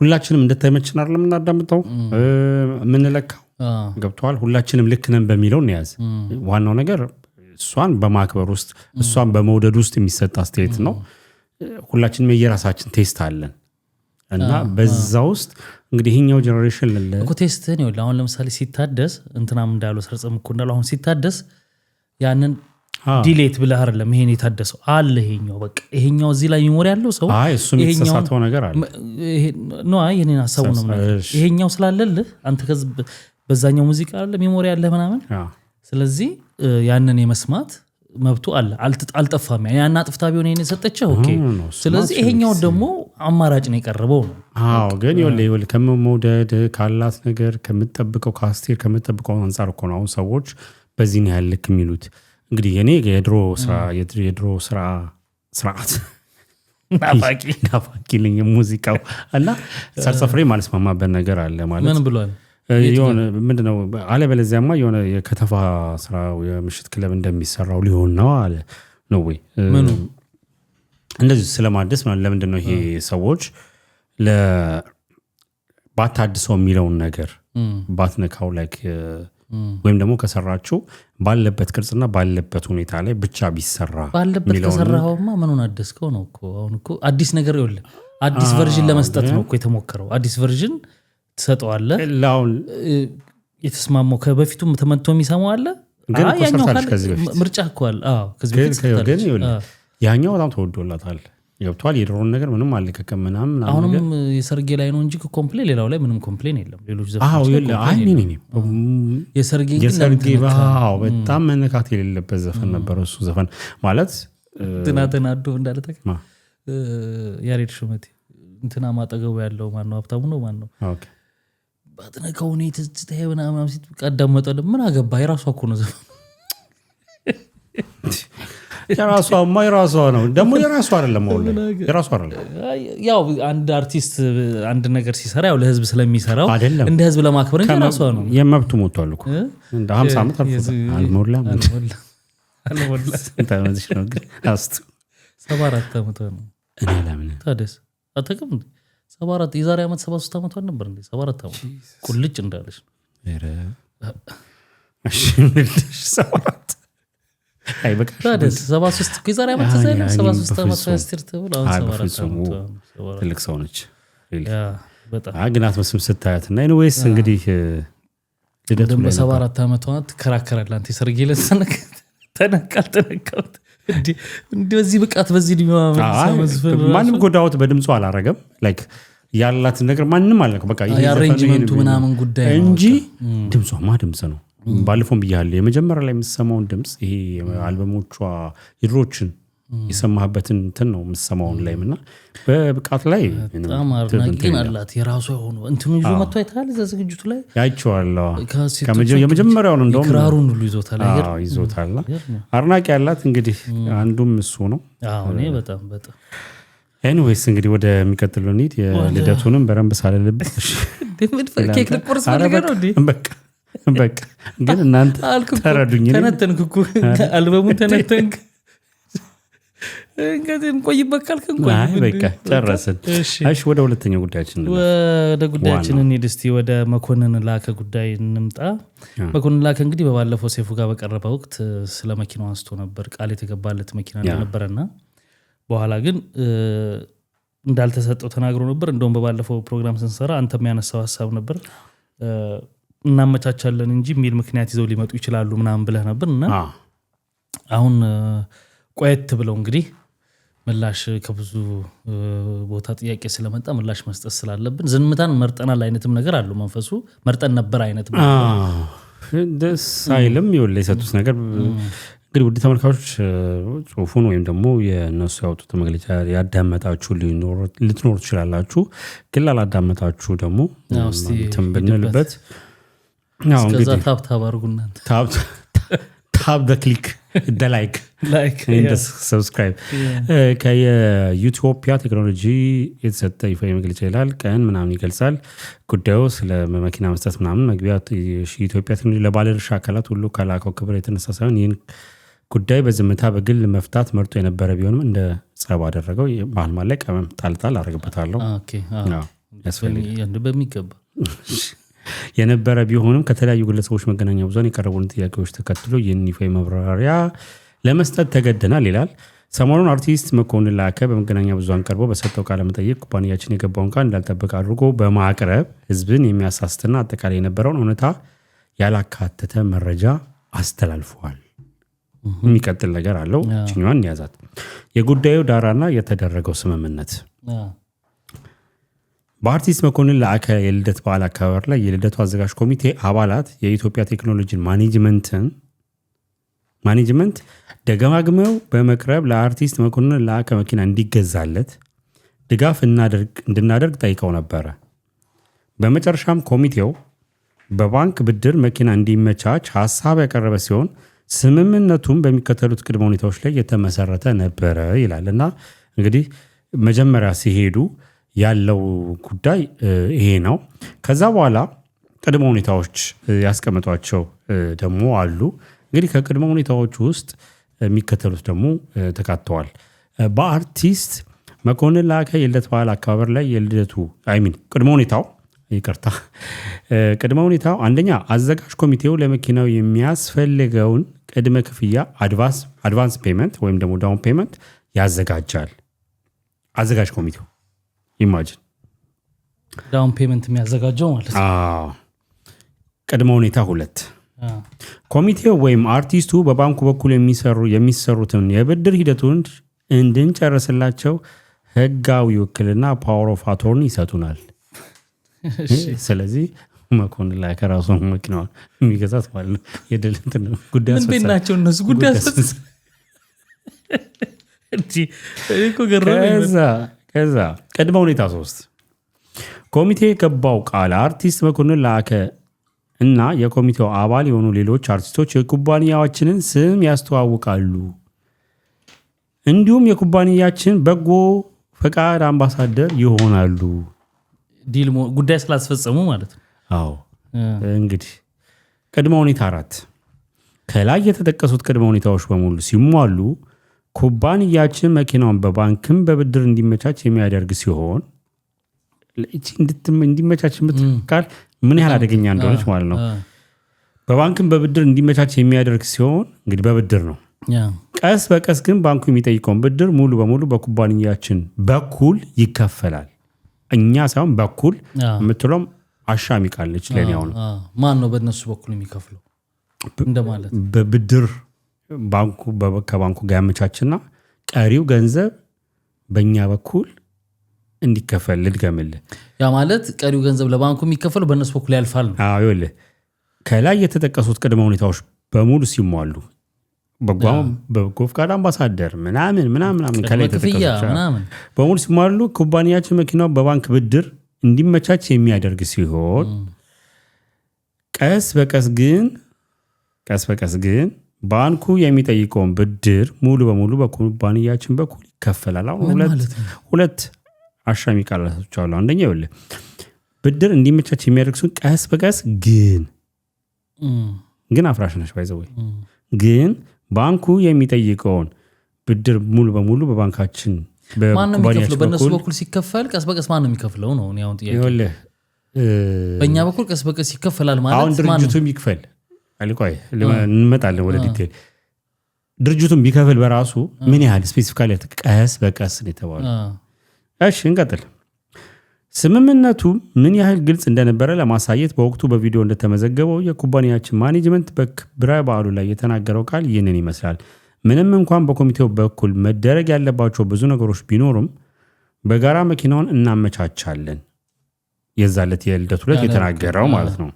ሁላችንም እንደተመችን አይደለም እናዳምጠው የምንለካው ገብተዋል። ሁላችንም ልክ ነን በሚለው እንያዝ። ዋናው ነገር እሷን በማክበር ውስጥ እሷን በመውደድ ውስጥ የሚሰጥ አስተያየት ነው። ሁላችንም የየራሳችን ቴስት አለን እና በዛ ውስጥ እንግዲህ ይሄኛው ጀነሬሽን እኮ ቴስትን ይኸውልህ አሁን ለምሳሌ ሲታደስ እንትናም እንዳለው ሰርጸም እኮ እንዳለው አሁን ሲታደስ ያንን ዲሌት ብለህ አይደለም ይሄን የታደሰው አለ ይሄኛው በቃ ይሄኛው እዚህ ላይ ሜሞሪ ያለው ሰው እሱም የተሳሳተው ነገር አለ ነው ይሄንን ሐሳቡ ነው ይሄኛው ስላለልህ አንተ በዛኛው ሙዚቃ አለ ሜሞሪ ያለ ምናምን ስለዚህ ያንን የመስማት መብቱ አለ አልጠፋም ያና ጥፍታ ቢሆን ይሄን የሰጠችው ኦኬ ስለዚህ ይሄኛው ደግሞ አማራጭ ነው የቀረበው ነው ግን ይወል ከመውደድ ካላት ነገር ከምትጠብቀው ካስቴር ከምትጠብቀው አንፃር እኮ ነው ሰዎች በዚህ ነው ያልክ የሚሉት እንግዲህ እኔ የድሮ ስርዓት ናፋቂ ልኝ ሙዚቃው እና ሰርሰፍሬ ማለት ማማበን ነገር አለ ማለት ምን ብሏል የሆነ ምንድነው አለበለዚያማ የሆነ የከተፋ ስራ የምሽት ክለብ እንደሚሰራው ሊሆን ነው አለ ነው ወይ እንደዚህ ስለማደስ ማለት ለምንድነው ይሄ ሰዎች ባታድሰው የሚለውን ነገር ባትነካው ላይክ ወይም ደግሞ ከሰራችሁ ባለበት ቅርጽና ባለበት ሁኔታ ላይ ብቻ ቢሰራ ባለበት ከሰራውማ ምኑን አደስከው ነው እኮ አሁን እኮ አዲስ ነገር ይወለ አዲስ ቨርዥን ለመስጠት ነው እኮ የተሞከረው አዲስ ቨርዥን ትሰጠዋለህ ላውን የተስማማው ከበፊቱም ተመንቶ የሚሰማው አለ ግን ኮንሰርት ከዚህ በፊት ምርጫ እኮ አለ ከዚህ በፊት ግን ያኛው በጣም ተወዶላታል ይወጣል የድሮን ነገር ምንም አልከከም ምናምን አሁንም የሰርጌ ላይ ነው እንጂ ኮምፕሌን ሌላው ላይ ምንም ኮምፕሌን የለም ሌሎች የሰርጌ ባው በጣም መነካት የሌለበት ዘፈን ነበር እሱ ዘፈን ማለት ተናተናዶ እንዳለ ተከ ያሬድ ሹመቴ እንትና ማጠገቡ ያለው ማን ነው ሀብታሙ ነው ማን ነው ኦኬ ባጥነካው ነው ትዝታዬ ምናምን ሲት ቀዳመጠ ምን አገባ የራሷ እኮ ነው ዘፈን የራሷ ነው ደግሞ የራሷ አይደለም የራሷ አይደለም ያው አንድ አርቲስት አንድ ነገር ሲሰራ ያው ለህዝብ ስለሚሰራው እንደ ህዝብ ለማክበር እንጂ የራሷ ነው የመብቱ ሞቷል እኮ እንደ 50 ዓመት አልሞላም ታመዝሽ ነው ግን አስቱ 74 ዓመት ነው እኔ ለምን ታደስ አተከም 74 የዛሬ ዓመት 73 ዓመት ነበር እንዴ 74 ዓመት ቁልጭ እንዳለሽ ኧረ እሺ 74 አይ በቃ ታደስ 73 የዛሬ ዓመት ተዘለ 73 ዓመት አስቲር ተብሎ አሁን 74 ዓመት ትልቅ ሰው ነች ያ በጣም አግናት መስም ስታያትና ኤኒዌይስ እንግዲህ ልደቱ ላይ 74 ዓመቷ ትከራከራለህ አንተ ሰርጌለ ተነካልተነካት እንደዚህ ብቃት በዚህ ዲማ ማንም ጎዳውት በድምጹ አላረገም ላይክ ያላት ነገር ማንም አልነካ በቃ ያሬንጅመንቱ ምናምን ጉዳይ እንጂ ድምጿማ ድምጽ ነው ባለፈው ብያለሁ የመጀመሪያ ላይ የምሰማውን ድምጽ ይሄ አልበሞቿ የድሮችን የሰማህበትን እንትን ነው የምሰማውን ላይና በብቃት ላይ በጣም አድናቂን አላት የራሷ ሆኖ እንትኑ ይዞ መጥቶ አይታል እዛ ዝግጅቱ ላይ ያይቸዋለሁ የመጀመሪያው ነው እንደውም ክራሩን ሁሉ ይዞታል አድናቂ ያላት እንግዲህ አንዱም እሱ ነው እኔ በጣም ኤኒዌይስ እንግዲህ ወደ የሚቀጥለው እንሂድ የልደቱንም በረንብ ሳለልበት እሺ ኬክ ልቆርስ ነገር ነው እንዴ በቃ ግን እናንተ ተረዱኝ ተነተንኩ እኮ አልበሙን ተነተንክ እንግዲህ እንቆይበት ካልክ እንቆይ በቃ ጨረስን እሺ ወደ ሁለተኛው ጉዳያችን እንሂድ እስቲ ወደ መኮንን ላከ ጉዳይ እንምጣ መኮንን ላከ እንግዲህ በባለፈው ሴፉ ጋር በቀረበ ወቅት ስለ መኪናው አንስቶ ነበር ቃል የተገባለት መኪና እንደነበረና በኋላ ግን እንዳልተሰጠው ተናግሮ ነበር እንደውም በባለፈው ፕሮግራም ስንሰራ አንተም ያነሳው ሐሳብ ነበር እናመቻቻለን እንጂ ሚል ምክንያት ይዘው ሊመጡ ይችላሉ ምናምን ብለህ ነበርና አሁን ቆየት ብለው እንግዲህ ምላሽ ከብዙ ቦታ ጥያቄ ስለመጣ ምላሽ መስጠት ስላለብን ዝምታን መርጠናል አይነትም ነገር አለው መንፈሱ መርጠን ነበር አይነት ደስ አይልም ይወለ የሰጡት ነገር እንግዲህ ውድ ተመልካቾች ጽሁፉን ወይም ደግሞ የነሱ ያወጡት መግለጫ ያዳመጣችሁ ልትኖር ትችላላችሁ ግን ላላዳመጣችሁ ደግሞ ተንበነልበት እስከዛ ታብ አድርጉና ታብ በክሊክ ላይክ and subscribe ከኢትዮጵያ ቴክኖሎጂ የተሰጠ ይፋ መግለጫ ይላል ቀን ምናምን ይገልጻል ጉዳዩ ስለ መኪና መስጠት ምናምን መግቢያ ኢትዮጵያ ቴክኖሎጂ ለባለድርሻ አካላት ሁሉ ካላከው ክብር የተነሳ ሳይሆን ይህን ጉዳይ በዝምታ በግል መፍታት መርጦ የነበረ ቢሆንም እንደ ጸብ አደረገው መሀል ላይ ቀመም ጣልጣል አደረግበታለሁ ያስፈልጋል በሚገባ የነበረ ቢሆንም ከተለያዩ ግለሰቦች መገናኛ ብዙሃን የቀረቡልን ጥያቄዎች ተከትሎ የኒፋይ ማብራሪያ ለመስጠት ተገደናል ይላል ሰሞኑን አርቲስት መኮንን ላከ በመገናኛ ብዙሃን ቀርቦ በሰጠው ቃለ መጠይቅ ኩባንያችን የገባውን ቃል እንዳልጠበቀ አድርጎ በማቅረብ ህዝብን የሚያሳስትና አጠቃላይ የነበረውን እውነታ ያላካተተ መረጃ አስተላልፈዋል የሚቀጥል ነገር አለው። ችኛዋን ያዛት። የጉዳዩ ዳራና የተደረገው ስምምነት በአርቲስት መኮንን ለአከ የልደት በዓል አከባበር ላይ የልደቱ አዘጋጅ ኮሚቴ አባላት የኢትዮጵያ ቴክኖሎጂ ማኔጅመንት ደጋግመው በመቅረብ ለአርቲስት መኮንን ለአከ መኪና እንዲገዛለት ድጋፍ እንድናደርግ ጠይቀው ነበረ። በመጨረሻም ኮሚቴው በባንክ ብድር መኪና እንዲመቻች ሀሳብ ያቀረበ ሲሆን ስምምነቱም በሚከተሉት ቅድመ ሁኔታዎች ላይ የተመሰረተ ነበረ ይላል። እና እንግዲህ መጀመሪያ ሲሄዱ ያለው ጉዳይ ይሄ ነው። ከዛ በኋላ ቅድመ ሁኔታዎች ያስቀመጧቸው ደግሞ አሉ። እንግዲህ ከቅድመ ሁኔታዎች ውስጥ የሚከተሉት ደግሞ ተካተዋል። በአርቲስት መኮንን ለአከ የልደት በዓል አከባበር ላይ የልደቱ ቅድመ ሁኔታው አንደኛ አዘጋጅ ኮሚቴው ለመኪናው የሚያስፈልገውን ቅድመ ክፍያ አድቫንስ ፔመንት ወይም ደግሞ ዳውን ፔመንት ያዘጋጃል። አዘጋጅ ኮሚቴው ኢማጂን ዳውን ፔመንት የሚያዘጋጀው ማለት ነው። ቅድመ ሁኔታ 2 ኮሚቴው ወይም አርቲስቱ በባንኩ በኩል የሚሰሩትን የብድር ሂደቱን እንድንጨርስላቸው ህጋዊ ውክልና ፓወር ኦፍ አቶርኒ ይሰጡናል። ስለዚህ መኮንን ላይ ከራሱ መኪናውን የሚገዛት ማለት ነው። የድልንት ነው ጉዳይ ምን ቤናቸው እነሱ ጉዳይ ከዛ ቅድመ ሁኔታ 3 ኮሚቴ የገባው ቃል አርቲስት መኮንን ለአከ እና የኮሚቴው አባል የሆኑ ሌሎች አርቲስቶች የኩባንያዎችንን ስም ያስተዋውቃሉ። እንዲሁም የኩባንያችን በጎ ፈቃድ አምባሳደር ይሆናሉ። ዲል ጉዳይ ስላስፈጸሙ ማለት ነው። አዎ እንግዲህ ቅድመ ሁኔታ 4 ከላይ የተጠቀሱት ቅድመ ሁኔታዎች በሙሉ ሲሟሉ ኩባንያችን መኪናውን በባንክም በብድር እንዲመቻች የሚያደርግ ሲሆን እንዲመቻች የምትቃል ምን ያህል አደገኛ እንደሆነች ማለት ነው። በባንክም በብድር እንዲመቻች የሚያደርግ ሲሆን እንግዲህ በብድር ነው። ቀስ በቀስ ግን ባንኩ የሚጠይቀውን ብድር ሙሉ በሙሉ በኩባንያችን በኩል ይከፈላል። እኛ ሳይሆን በኩል የምትለውም አሻሚ ቃለች ለኔ። አሁን ማን ነው በእነሱ በኩል የሚከፍለው እንደማለት? በብድር ከባንኩ ጋር ያመቻችና ቀሪው ገንዘብ በእኛ በኩል እንዲከፈል ልድገምልህ። ያ ማለት ቀሪው ገንዘብ ለባንኩ የሚከፈለው በእነሱ በኩል ያልፋል ነው። አዎ ይኸውልህ ከላይ የተጠቀሱት ቅድመ ሁኔታዎች በሙሉ ሲሟሉ በጎ ፈቃድ አምባሳደር ምናምን ከላይ የተጠቀሱት በሙሉ ሲሟሉ ኩባንያችን መኪናው በባንክ ብድር እንዲመቻች የሚያደርግ ሲሆን ቀስ በቀስ ግን ባንኩ የሚጠይቀውን ብድር ሙሉ በሙሉ በኩባንያችን በኩል ይከፈላል። አሁን ሁለት አሻሚ ቃላቶች አሉ። አንደኛ ይኸውልህ ብድር እንዲመቻች የሚያደርግ ሲሆን ቀስ በቀስ ግን አፍራሽ ነች ባይዘው ግን ባንኩ የሚጠይቀውን ብድር ሙሉ በሙሉ በባንካችን በኩባንያችን በእነሱ በኩል ሲከፈል ቀስ በቀስ ማን ነው የሚከፍለው ነው? እኔ አሁን ጥያቄ ይኸውልህ በእኛ በኩል ቀስ በቀስ ይከፈላል ማለት አሁን ድርጅቱም ይክፈል አልቆይ እንመጣለን ወደ ዲቴል። ድርጅቱም ቢከፍል በራሱ ምን ያህል ስፔሲፊካሊ ቀስ በቀስ ነው የተባለው። እሺ እንቀጥል። ስምምነቱ ምን ያህል ግልጽ እንደነበረ ለማሳየት በወቅቱ በቪዲዮ እንደተመዘገበው የኩባንያችን ማኔጅመንት በክብረ በዓሉ ላይ የተናገረው ቃል ይህንን ይመስላል። ምንም እንኳን በኮሚቴው በኩል መደረግ ያለባቸው ብዙ ነገሮች ቢኖሩም በጋራ መኪናውን እናመቻቻለን። የዛለት የልደቱ ዕለት የተናገረው ማለት ነው።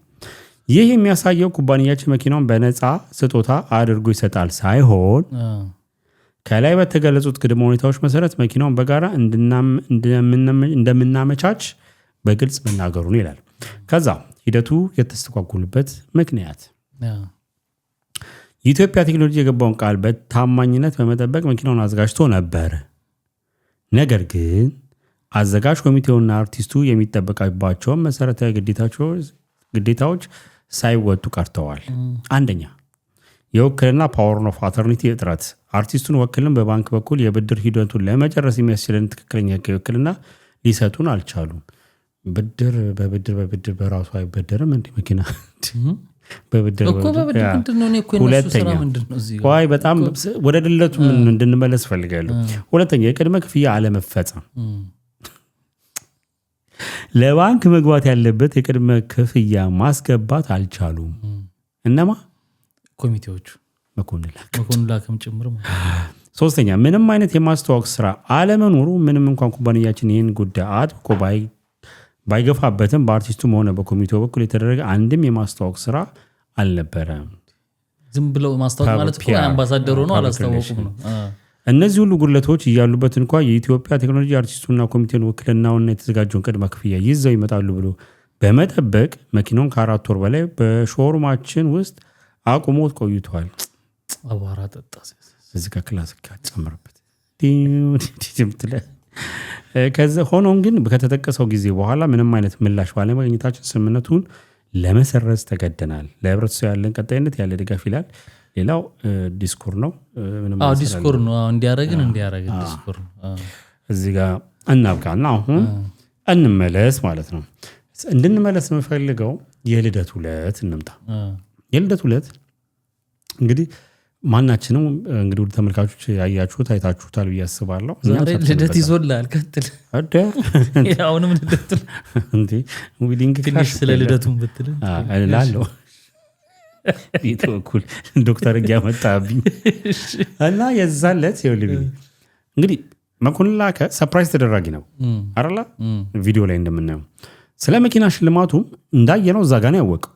ይህ የሚያሳየው ኩባንያችን መኪናውን በነፃ ስጦታ አድርጎ ይሰጣል ሳይሆን ከላይ በተገለጹት ቅድመ ሁኔታዎች መሰረት መኪናውን በጋራ እንደምናመቻች በግልጽ መናገሩ ነው ይላል። ከዛ ሂደቱ የተስተጓጎሉበት ምክንያት የኢትዮጵያ ቴክኖሎጂ የገባውን ቃል በታማኝነት በመጠበቅ መኪናውን አዘጋጅቶ ነበር። ነገር ግን አዘጋጅ ኮሚቴውና አርቲስቱ የሚጠበቅባቸውን መሰረታዊ ግዴታዎች ሳይወጡ ቀርተዋል። አንደኛ የውክልና ፓወር ኦፍ አተርኒቲ እጥረት። አርቲስቱን ወክልን በባንክ በኩል የብድር ሂደቱን ለመጨረስ የሚያስችልን ትክክለኛ ውክልና ሊሰጡን አልቻሉም። ብድር በራሱ አይበደርም እንዲህ መኪና በጣም ወደ ድለቱ እንድንመለስ ፈልጋለሁ። ሁለተኛ የቅድመ ክፍያ አለመፈጸም። ለባንክ መግባት ያለበት የቅድመ ክፍያ ማስገባት አልቻሉም። እነማ ኮሚቴዎቹ መኮንን ላከም ጭምር ማለት። ሶስተኛ ምንም አይነት የማስተዋወቅ ስራ አለመኖሩ ምንም እንኳን ኩባንያችን ይህን ጉዳይ አጥብቆ ባይገፋበትም በአርቲስቱም ሆነ በኮሚቴው በኩል የተደረገ አንድም የማስተዋወቅ ስራ አልነበረም። ዝም ብለው ማስተዋወቅ ማለት እኮ አምባሳደሩ ነው አላስተዋወቁም ነው። እነዚህ ሁሉ ጉድለቶች እያሉበት እንኳን የኢትዮጵያ ቴክኖሎጂ አርቲስቱና ኮሚቴውን ውክልናውና የተዘጋጀውን ቅድመ ክፍያ ይዘው ይመጣሉ ብሎ በመጠበቅ መኪናውን ከ4 ወር በላይ በሾሩማችን ውስጥ አቁሞት ቆይቷል። አቧራ ጠጣ እዚህ ጋር ክላሲክ ጨምርበት። ከዛ ሆኖም ግን ከተጠቀሰው ጊዜ በኋላ ምንም አይነት ምላሽ ባለማግኘታችን ስምምነቱን ለመሰረዝ ተገደናል። ለህብረተሰቡ ያለን ቀጣይነት ያለ ድጋፍ ይላል። ሌላው ዲስኮር ነው። ዲስኮር ነው እንዲያረግን ዲስኮር ነው። እዚህ ጋር እናብቃና አሁን እንመለስ ማለት ነው። እንድንመለስ የምፈልገው የልደት ዕለት እንምጣ። የልደት ዕለት እንግዲህ ማናችንም እንግዲህ ወደ ተመልካቾች ያያችሁት አይታችሁታል ብዬ አስባለሁ። ዛሬ ልደት ይዞልሃል። ቀጥል። አሁንም ልደት እንዴ ዊዲንግ ትንሽ ስለ ልደቱን ብትል እላለሁ። ቤት በኩል ዶክተር እያመጣብኝ እና የዛን ዕለት ይኸውልህ እንግዲህ መኮንን ላከ ሰርፕራይዝ ተደራጊ ነው አይደል? ቪዲዮ ላይ እንደምናየው ስለ መኪና ሽልማቱ እንዳየነው እዛ ጋር ነው ያወቀው።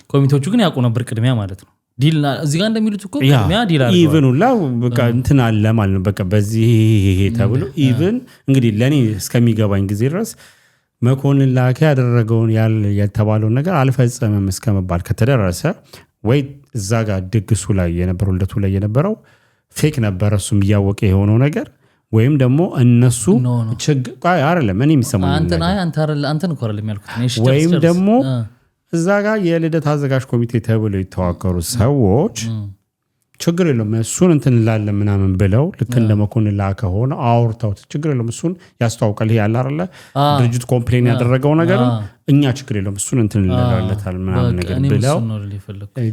ኮሚቴዎቹ ግን ያውቁ ነበር ቅድሚያ ማለት ነው። ዲል እዚህ ጋር እንደሚሉት እኮ ቅድሚያ ዲል አድርገዋል። ኢቭን ሁላ በቃ እንትን አለ ማለት ነው። በቃ በዚህ ይሄ ተብሎ ኢቭን እንግዲህ ለኔ እስከሚገባኝ ጊዜ ድረስ መኮንን ላከ ያደረገውን የተባለውን ነገር አልፈጸመም እስከመባል ከተደረሰ ወይ እዛ ጋር ድግሱ ላይ የነበረው ልደቱ ላይ የነበረው ፌክ ነበር እሱም እያወቀ የሆነው ነገር ወይም ደግሞ እነሱ ችግር አይደለም እኔ የሚሰማኝ አንተን እኮ አይደለም ያልኩት ወይም ደግሞ እዛ ጋር የልደት አዘጋጅ ኮሚቴ ተብለው የተዋቀሩ ሰዎች ችግር የለውም እሱን እንትን እንላለን ምናምን ብለው ልክ እንደ መኮንን ላከ ሆነ አውርተውት ችግር የለውም እሱን ያስተዋውቃል ይሄ ያለ አይደለ ድርጅት ኮምፕሌን ያደረገው ነገር እኛ ችግር የለውም እሱን እንትን እንላለታል ምናምን ነገር ብለው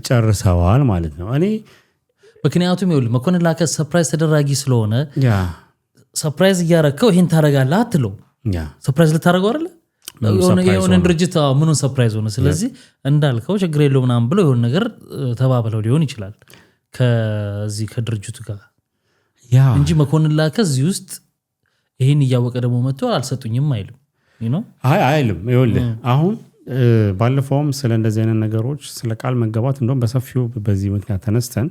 ጨርሰዋል ማለት ነው። እኔ ምክንያቱም ይኸውልህ መኮንን ላከ ሰርፕራይዝ ተደራጊ ስለሆነ ሰርፕራይዝ እያረከው ይሄን ታረጋለህ አትለው። ሰርፕራይዝ ልታረገው አይደለ የሆነ ድርጅት ምኑን ሰርፕራይዝ ሆነ። ስለዚህ እንዳልከው ችግር የለውም ምናምን ብለው የሆነ ነገር ተባብለው ሊሆን ይችላል ከዚህ ከድርጅቱ ጋር እንጂ መኮንን ላከ እዚህ ውስጥ ይሄን እያወቀ ደግሞ መጥቶ አልሰጡኝም አይልም አይልም። ይኸውልህ አሁን ባለፈውም ስለ እንደዚህ አይነት ነገሮች ስለ ቃል መገባት እንደውም በሰፊው በዚህ ምክንያት ተነስተን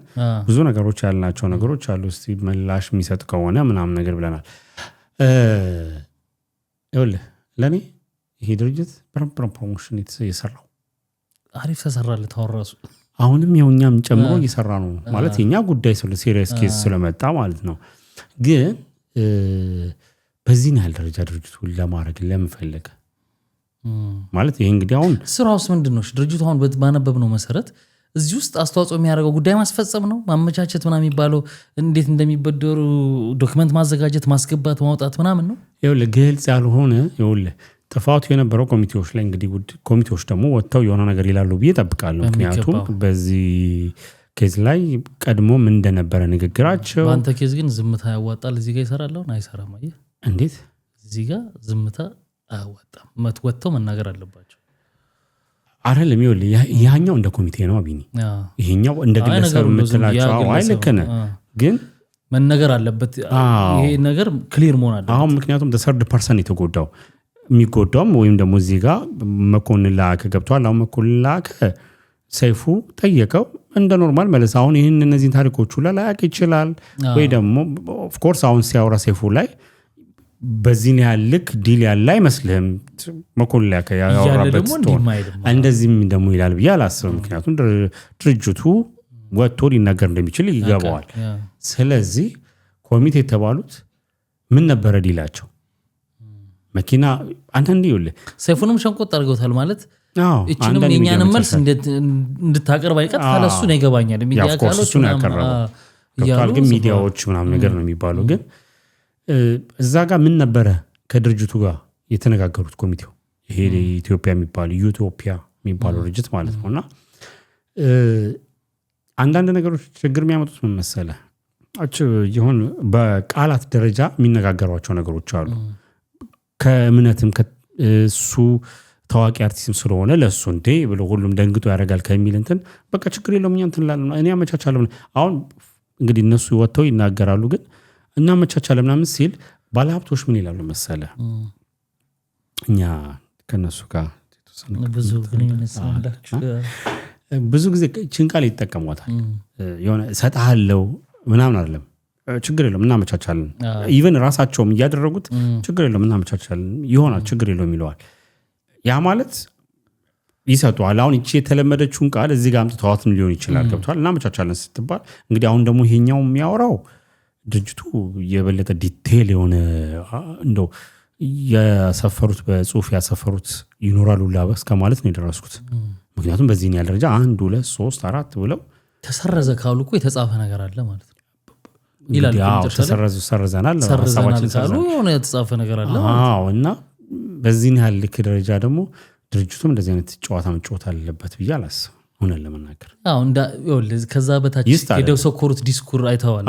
ብዙ ነገሮች ያልናቸው ነገሮች አሉ። እስቲ ምላሽ የሚሰጥ ከሆነ ምናምን ነገር ብለናል። ይኸውልህ ለእኔ ይሄ ድርጅት ፕሮሞሽን የሰራው አሪፍ ተሰራለት አወራሱ አሁንም የኛም ጨምሮ እየሰራ ነው ማለት የኛ ጉዳይ ስለ ሲሪየስ ኬዝ ስለመጣ ማለት ነው። ግን በዚህ ያህል ደረጃ ድርጅቱን ለማድረግ ለምን ፈለገ ማለት ይሄ እንግዲህ አሁን ስራውስ ምንድነው? ድርጅቱ አሁን ባነበብነው መሰረት እዚህ ውስጥ አስተዋጽኦ የሚያደርገው ጉዳይ ማስፈጸም ነው፣ ማመቻቸት ምናምን የሚባለው እንዴት እንደሚበደሩ ዶክመንት ማዘጋጀት፣ ማስገባት፣ ማውጣት ምናምን ነው። ይኸውልህ ግልጽ ያልሆነ ይኸውልህ ጥፋቱ የነበረው ኮሚቴዎች ላይ እንግዲህ ኮሚቴዎች ደግሞ ወጥተው የሆነ ነገር ይላሉ ብዬ እጠብቃለሁ። ምክንያቱም በዚህ ኬዝ ላይ ቀድሞም እንደነበረ ንግግራቸው በአንተ ኬዝ ግን ዝምታ ያዋጣል እዚህ ጋር ይሰራለሁ አይሰራም። አየህ እንዴት እዚህ ጋር ዝምታ አያዋጣም፣ ወጥተው መናገር አለባቸው አይደለም። ይኸውልህ ያኛው እንደ ኮሚቴ ነው አቢኒ፣ ይሄኛው እንደ ግለሰብ የምትላቸው ልክ ነህ፣ ግን መነገር አለበት ይሄ ነገር ክሊር መሆን አለበት። አሁን ምክንያቱም ተሰርድ ፐርሰን የተጎዳው የሚጎዳውም ወይም ደግሞ እዚህ ጋር መኮንን ላከ ገብቷል። አሁን መኮንን ላከ ሰይፉ ጠየቀው እንደ ኖርማል መለስ። አሁን ይህን እነዚህን ታሪኮቹ ላያቅ ይችላል ወይ ደግሞ ኦፍኮርስ አሁን ሲያወራ ሰይፉ ላይ በዚህ ያህል ልክ ዲል ያለ አይመስልህም። መኮንን ላከ ያወራበት እንደዚህም ደግሞ ይላል ብዬ አላስብም። ምክንያቱም ድርጅቱ ወጥቶ ሊናገር እንደሚችል ይገባዋል። ስለዚህ ኮሚቴ የተባሉት ምን ነበረ ዲላቸው? መኪና አንተንዲ ይኸውልህ ሰይፉንም ሸንቆጥ አድርገውታል ማለት እቺንም የኛንም መልስ እንድታቀርብ አይቀጥ ካለሱ ነው ይገባኛል። ሚዲያ ካሎች ነው ያቀርባሉ ግን ሚዲያዎች ምናምን ነገር ነው የሚባለው። ግን እዛ ጋር ምን ነበረ ከድርጅቱ ጋር የተነጋገሩት ኮሚቴው ይሄ ኢትዮጵያ የሚባለው ዩቶፒያ የሚባለው ድርጅት ማለት ነውና አንዳንድ ነገሮች ችግር የሚያመጡት ምን መሰለህ ይሁን በቃላት ደረጃ የሚነጋገሯቸው ነገሮች አሉ። ከእምነትም እሱ ታዋቂ አርቲስትም ስለሆነ ለሱ እንዴ ብሎ ሁሉም ደንግጦ ያደርጋል ከሚል እንትን በቃ ችግር የለውም እኛ እንትን እንላለን እኔ አመቻቻለሁ። አሁን እንግዲህ እነሱ ወጥተው ይናገራሉ፣ ግን እናመቻቻለን ምናምን ሲል ባለሀብቶች ምን ይላሉ መሰለ እኛ ከነሱ ጋር ብዙ ጊዜ ችን ቃል ይጠቀሟታል። የሆነ እሰጥሃለሁ ምናምን አይደለም ችግር የለውም እናመቻቻለን። ኢቨን ራሳቸውም እያደረጉት ችግር የለውም እናመቻቻለን ይሆናል ችግር የለውም ይለዋል። ያ ማለት ይሰጡዋል። አሁን እቺ የተለመደችውን ቃል እዚህ ጋር አምጥተዋትም ሊሆን ይችላል። ገብቷል። እናመቻቻለን ስትባል እንግዲህ አሁን ደግሞ ይሄኛው የሚያወራው ድርጅቱ የበለጠ ዲቴል የሆነ እንደው ያሰፈሩት በጽሁፍ ያሰፈሩት ይኖራሉ ላበስ ከማለት ነው የደረስኩት። ምክንያቱም በዚህ ያለ ደረጃ 1 2 3 4 ብለው ተሰረዘ ካሉ እኮ የተጻፈ ነገር አለ ማለት ነው ይላል። ተሰረዘናል ካሉ የሆነ የተጻፈ ነገር አለ ማለት ነው። አዎ እና በዚህ ያህል ልክ ደረጃ ደግሞ ድርጅቱም እንደዚህ አይነት ጨዋታ መጫወት አለበት ብዬ አላስብም ሆነን ለመናገር። አዎ ከዛ በታች ሄደው ሰኮሩት ዲስኩር አይተዋል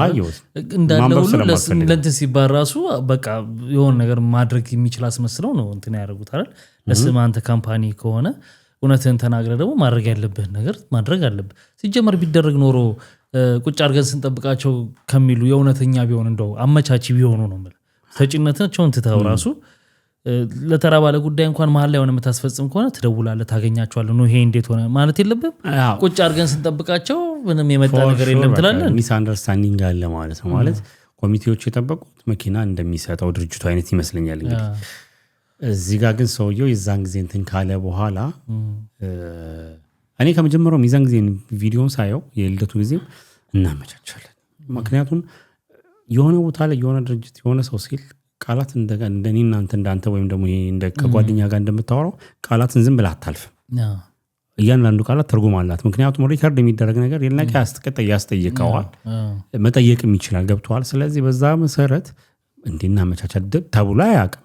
እንዳለ ሁሉ ለእንትን ሲባል ራሱ በቃ የሆነ ነገር ማድረግ የሚችል አስመስለው ነው እንትን ያደርጉት አይደል። ለስም አንተ ካምፓኒ ከሆነ እውነትህን ተናግረህ ደግሞ ማድረግ ያለብህን ነገር ማድረግ አለብህ። ሲጀመር ቢደረግ ኖሮ ቁጭ አድርገን ስንጠብቃቸው ከሚሉ የእውነተኛ ቢሆን እንደው አመቻቺ ቢሆኑ ነው የምልህ። ሰጪነታቸውን ትተው ራሱ ለተራ ባለ ጉዳይ እንኳን መሀል ላይ ሆነ የምታስፈጽም ከሆነ ትደውላለህ፣ ታገኛቸዋለህ ነው ይሄ እንዴት ሆነ ማለት የለብህም። ቁጭ አድርገን ስንጠብቃቸው ምንም የመጣ ነገር የለም ትላለን። ሚስ አንደርስታንዲንግ አለ ማለት ነው። ማለት ኮሚቴዎች የጠበቁት መኪና እንደሚሰጠው ድርጅቱ አይነት ይመስለኛል። እንግዲህ እዚህ ጋር ግን ሰውየው የዛን ጊዜ እንትን ካለ በኋላ እኔ ከመጀመሪያውም የዛን ጊዜ ቪዲዮን ሳየው የልደቱ ጊዜ እናመቻቻለን። ምክንያቱም የሆነ ቦታ ላይ የሆነ ድርጅት የሆነ ሰው ሲል ቃላት እንደኔ እናንተ እንዳንተ ወይም ደግሞ ይሄ እንደ ከጓደኛ ጋር እንደምታወራው ቃላትን ዝም ብለህ አታልፍም። እያንዳንዱ ቃላት ትርጉም አላት። ምክንያቱም ሪከርድ የሚደረግ ነገር የለቀ ያስጠይቀዋል፣ መጠየቅም ይችላል። ገብቷል። ስለዚህ በዛ መሰረት እንዲናመቻቻል ተብሎ አያውቅም።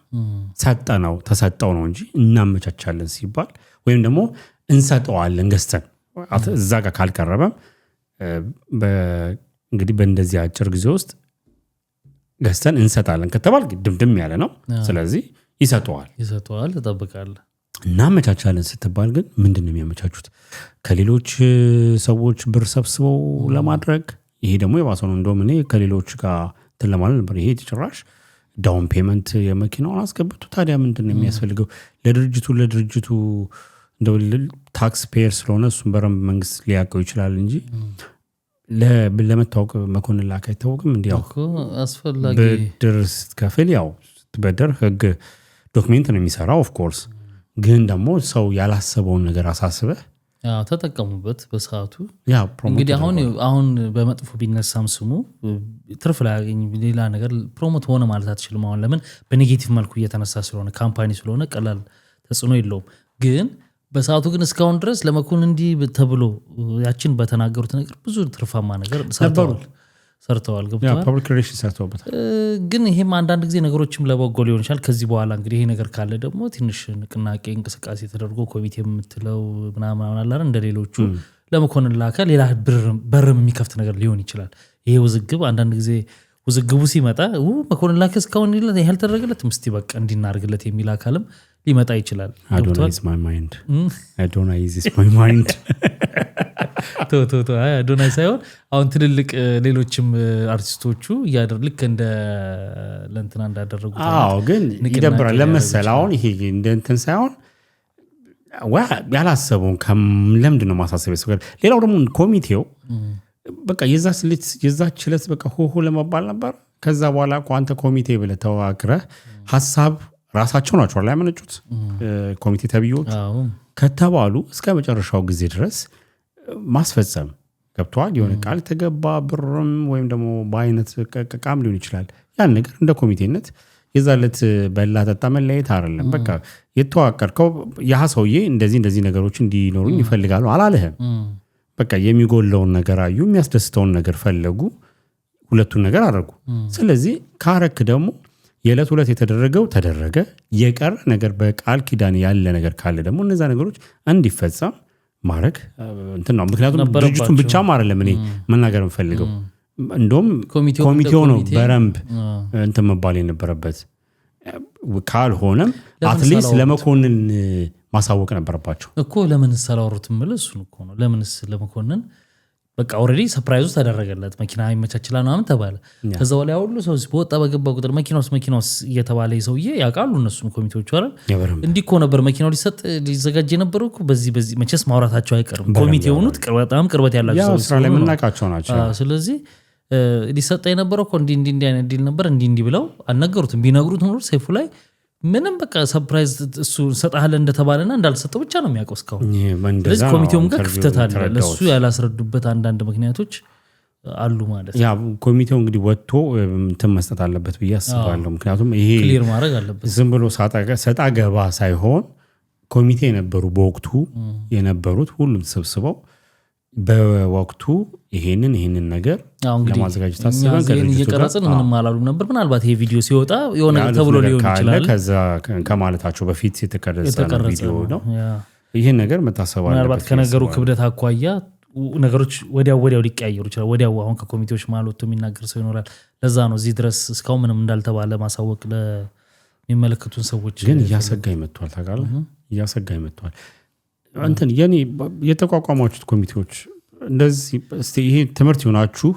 ተሰጠው ነው እንጂ እናመቻቻለን ሲባል ወይም ደግሞ እንሰጠዋለን ገዝተን እዛ ጋር ካልቀረበም እንግዲህ በእንደዚህ አጭር ጊዜ ውስጥ ገዝተን እንሰጣለን ከተባል ድምድም ያለ ነው። ስለዚህ ይሰጠዋል ትጠብቃለህ። እናመቻቻለን ስትባል ግን ምንድን ነው የሚያመቻቹት? ከሌሎች ሰዎች ብር ሰብስበው ለማድረግ። ይሄ ደግሞ የባሰው ነው። እንደውም እኔ ከሌሎች ጋር እንትን ለማለት ነበር። ይሄ ተጨራሽ ዳውን ፔመንት የመኪናውን አስገብቶ ታዲያ ምንድን ነው የሚያስፈልገው? ለድርጅቱ እንደው ታክስ ፔየር ስለሆነ እሱም በረንብ መንግስት ሊያውቀው ይችላል እንጂ ለመታወቅ መኮንን ላክ አይታወቅም። እንዲያው አስፈላጊ ብድር ስትከፍል ያው ስትበደር ህግ ዶክሜንት ነው የሚሰራው። ኦፍ ኮርስ ግን ደግሞ ሰው ያላሰበውን ነገር አሳስበህ ተጠቀሙበት በሰዓቱ። እንግዲህ አሁን በመጥፎ ቢነሳም ስሙ ትርፍ ላይ ያገኝ ሌላ ነገር ፕሮሞት ሆነ ማለት አትችልም። አሁን ለምን በኔጌቲቭ መልኩ እየተነሳ ስለሆነ ካምፓኒ ስለሆነ ቀላል ተጽዕኖ የለውም። ግን በሰዓቱ ግን እስካሁን ድረስ ለመኮንን እንዲህ ተብሎ ያችን በተናገሩት ነገር ብዙ ትርፋማ ነገር ሰርተዋል። ገብተዋል። ፐብሊክ ሪሌሽን ሰርተውበታል። ግን ይሄም አንዳንድ ጊዜ ነገሮችም ለበጎ ሊሆን ይችላል። ከዚህ በኋላ እንግዲህ ይሄ ነገር ካለ ደግሞ ትንሽ ንቅናቄ እንቅስቃሴ ተደርጎ ኮሚቴ የምትለው ምናምን አላረ እንደሌሎቹ ለመኮንን ላከ ሌላ በርም የሚከፍት ነገር ሊሆን ይችላል። ይሄ ውዝግብ አንዳንድ ጊዜ ውዝግቡ ሲመጣ መኮንን ላከ እስካሁን ያህል ተደረገለት ምስቲ በቃ እንዲናርግለት የሚል አካልም ሊመጣ ይችላል። አዶናይ አዶናይ ሳይሆን አሁን ትልልቅ ሌሎችም አርቲስቶቹ ልክ እንደ ለእንትና እንዳደረጉት ግን ይደብራል። ለመሰል አሁን ይሄ እንደ እንትን ሳይሆን ያላሰበውን ለምንድን ነው ማሳሰብ ያስፈልጋል? ሌላው ደግሞ ኮሚቴው በቃ የዛች ዕለት በቃ ሆሆ ለመባል ነበር። ከዛ በኋላ እኮ አንተ ኮሚቴ ብለህ ተዋቅረህ ሀሳብ ራሳቸው ናቸው ላይ ያመነጩት ኮሚቴ ተብዮች ከተባሉ እስከ መጨረሻው ጊዜ ድረስ ማስፈጸም ገብቷል። የሆነ ቃል ተገባ ብርም ወይም ደግሞ በአይነት ቃም ሊሆን ይችላል። ያን ነገር እንደ ኮሚቴነት የዛለት በላ ጠጣ መለየት አይደለም። በቃ የተዋቀርከው ያ ሰውዬ እንደዚህ ነገሮች እንዲኖሩኝ ይፈልጋሉ አላለህም። በቃ የሚጎለውን ነገር አዩ፣ የሚያስደስተውን ነገር ፈለጉ፣ ሁለቱን ነገር አደረጉ። ስለዚህ ካረክ ደግሞ የዕለት ሁለት የተደረገው ተደረገ። የቀረ ነገር በቃል ኪዳን ያለ ነገር ካለ ደግሞ እነዛ ነገሮች እንዲፈጸም ማድረግ እንትን ነው። ምክንያቱም ድርጅቱን ብቻም አይደለም እኔ መናገር የምፈልገው እንደውም ኮሚቴው ነው በረንብ እንትን መባል የነበረበት ካልሆነም አትሊስት ለመኮንን ማሳወቅ ነበረባቸው እኮ። ለምንስ አላወሩትም ማለት እሱን እኮ ነው። ለምንስ ለመኮንን በቃ ኦልሬዲ ሰርፕራይዙ ተደረገለት። መኪና ይመቻችላል ምናምን ተባለ። ከዛ በኋላ ሁሉ ሰው በወጣ በገባ ቁጥር መኪናውስ እየተባለ ሰውዬ ያውቃሉ እነሱም ኮሚቴዎቹ አይደል እንዲህ እኮ ነበር መኪናው ሊዘጋጅ የነበረው እኮ በዚህ መቼስ ማውራታቸው አይቀርም። ኮሚቴ የሆኑት በጣም ቅርበት ያላቸው ሰዎች ስራ ላይ የምናውቃቸው ናቸው። ስለዚህ ሊሰጠ የነበረው እኮ እንዲህ አይነት ዲል ነበር እንዲህ ብለው አልነገሩትም። ቢነግሩት ኖሮ ሰይፉ ላይ ምንም በቃ ሰርፕራይዝ እሱ ሰጣህለ እንደተባለና እንዳልሰጠው ብቻ ነው የሚያውቀው እስካሁን። ስለዚህ ኮሚቴውም ጋር ክፍተት አለ። ለሱ ያላስረዱበት አንዳንድ ምክንያቶች አሉ ማለት ነው። ያ ኮሚቴው እንግዲህ ወጥቶ እንትን መስጠት አለበት ብዬ አስባለሁ። ምክንያቱም ይሄ ክሊር ማድረግ አለበት። ዝም ብሎ ሰጣ ገባ ሳይሆን ኮሚቴ የነበሩ በወቅቱ የነበሩት ሁሉም ተሰብስበው በወቅቱ ይሄንን ነገር ለማዘጋጀት አስበን እየቀረጽን ምንም አላሉም ነበር። ምናልባት ይሄ ቪዲዮ ሲወጣ የሆነ ተብሎ ሊሆን ይችላል። ከዛ ከማለታቸው በፊት የተቀረጸ ቪዲዮ ነው። ይሄን ነገር መታሰብ አለበት። ምናልባት ከነገሩ ክብደት አኳያ ነገሮች ወዲያው ሊቀያየሩ ይችላል። ወዲያው አሁን ከኮሚቴዎች መሀል ወጥቶ የሚናገር ሰው ይኖራል። ለዛ ነው እዚህ ድረስ እስካሁን ምንም እንዳልተባለ ማሳወቅ ለሚመለከቱን ሰዎች ግን እያሰጋኝ መጥቷል። ታውቃለህ እያሰጋኝ መጥቷል። እንትን የኔ የተቋቋማችሁት ኮሚቴዎች እንደዚህ እስቲ ይሄ ትምህርት ይሆናችሁ።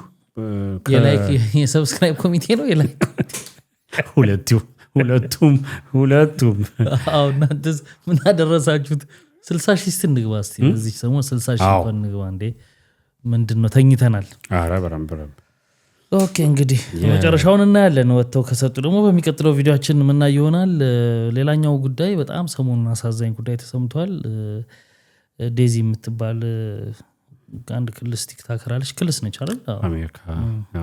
የላይክ የሰብስክራይብ ኮሚቴ ነው የላይክ ሁለቱም አዎ እናንተስ ምን አደረሳችሁት? 60,000 ስትንግባ እስቲ እዚህ ሰሞን 60,000 እንኳን እንግባ እንዴ ምንድነው ተኝተናል። ኧረ በረም ኦኬ እንግዲህ መጨረሻውን እናያለን። ወጥተው ከሰጡ ደግሞ በሚቀጥለው ቪዲዮአችን ምናይ ይሆናል። ሌላኛው ጉዳይ በጣም ሰሞኑን አሳዛኝ ጉዳይ ተሰምቷል። ዴዚ የምትባል አንድ ክልስ ቲክታከር አለች። ክልስ ነች አይደል?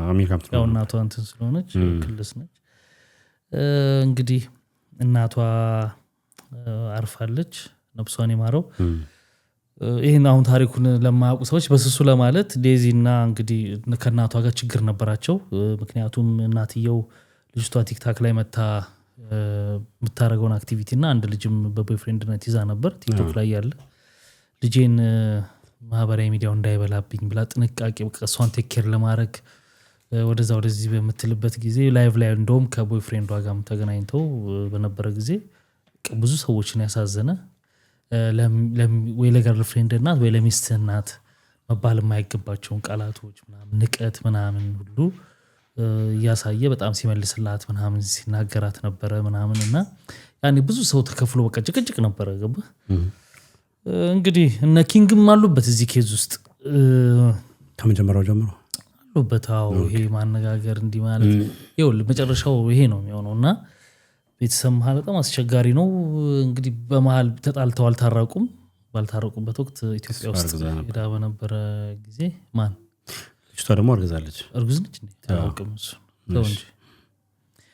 አሜሪካ ያው እናቷ እንትን ስለሆነች ክልስ ነች። እንግዲህ እናቷ አርፋለች፣ ነፍሷን ይማረው። ይሄን አሁን ታሪኩን ለማያውቁ ሰዎች በስሱ ለማለት ዴዚና እንግዲህ ከእናቷ ጋር ችግር ነበራቸው። ምክንያቱም እናትየው ልጅቷ ቲክታክ ላይ መታ የምታደርገውን አክቲቪቲ እና አንድ ልጅም በቦይፍሬንድነት ይዛ ነበር ቲክቶክ ላይ ያለ ልጄን ማህበራዊ ሚዲያው እንዳይበላብኝ ብላ ጥንቃቄ በቃ እሷን ቴክ ኬር ለማድረግ ወደዚህ በምትልበት ጊዜ ላይቭ ላይ እንደውም ከቦይፍሬንዷ ጋርም ተገናኝተው በነበረ ጊዜ ብዙ ሰዎችን ያሳዘነ ወይ ለገርልፍሬንድ እናት ወይ ለሚስት እናት መባል የማይገባቸውን ቃላቶች ምናምን ንቀት ምናምን ሁሉ እያሳየ በጣም ሲመልስላት ምናምን ሲናገራት ነበረ ምናምን እና ያኔ ብዙ ሰው ተከፍሎ በቃ ጭቅጭቅ ነበረ። ገባ እንግዲህ እነ ኪንግም አሉበት እዚህ ኬዝ ውስጥ ከመጀመሪያው ጀምሮ አሉበት። አዎ ይሄ ማነጋገር እንዲህ ማለት ይኸውልህ መጨረሻው ይሄ ነው የሚሆነው እና ቤተሰብ መሀል በጣም አስቸጋሪ ነው። እንግዲህ በመሀል ተጣልተው አልታረቁም። ባልታረቁበት ወቅት ኢትዮጵያ ውስጥ ሄዳ በነበረ ጊዜ ማን ልጅቷ ደግሞ አርግዛለች። እርጉዝ ነች እንዴ? ታውቅም እሱ ነው እንጂ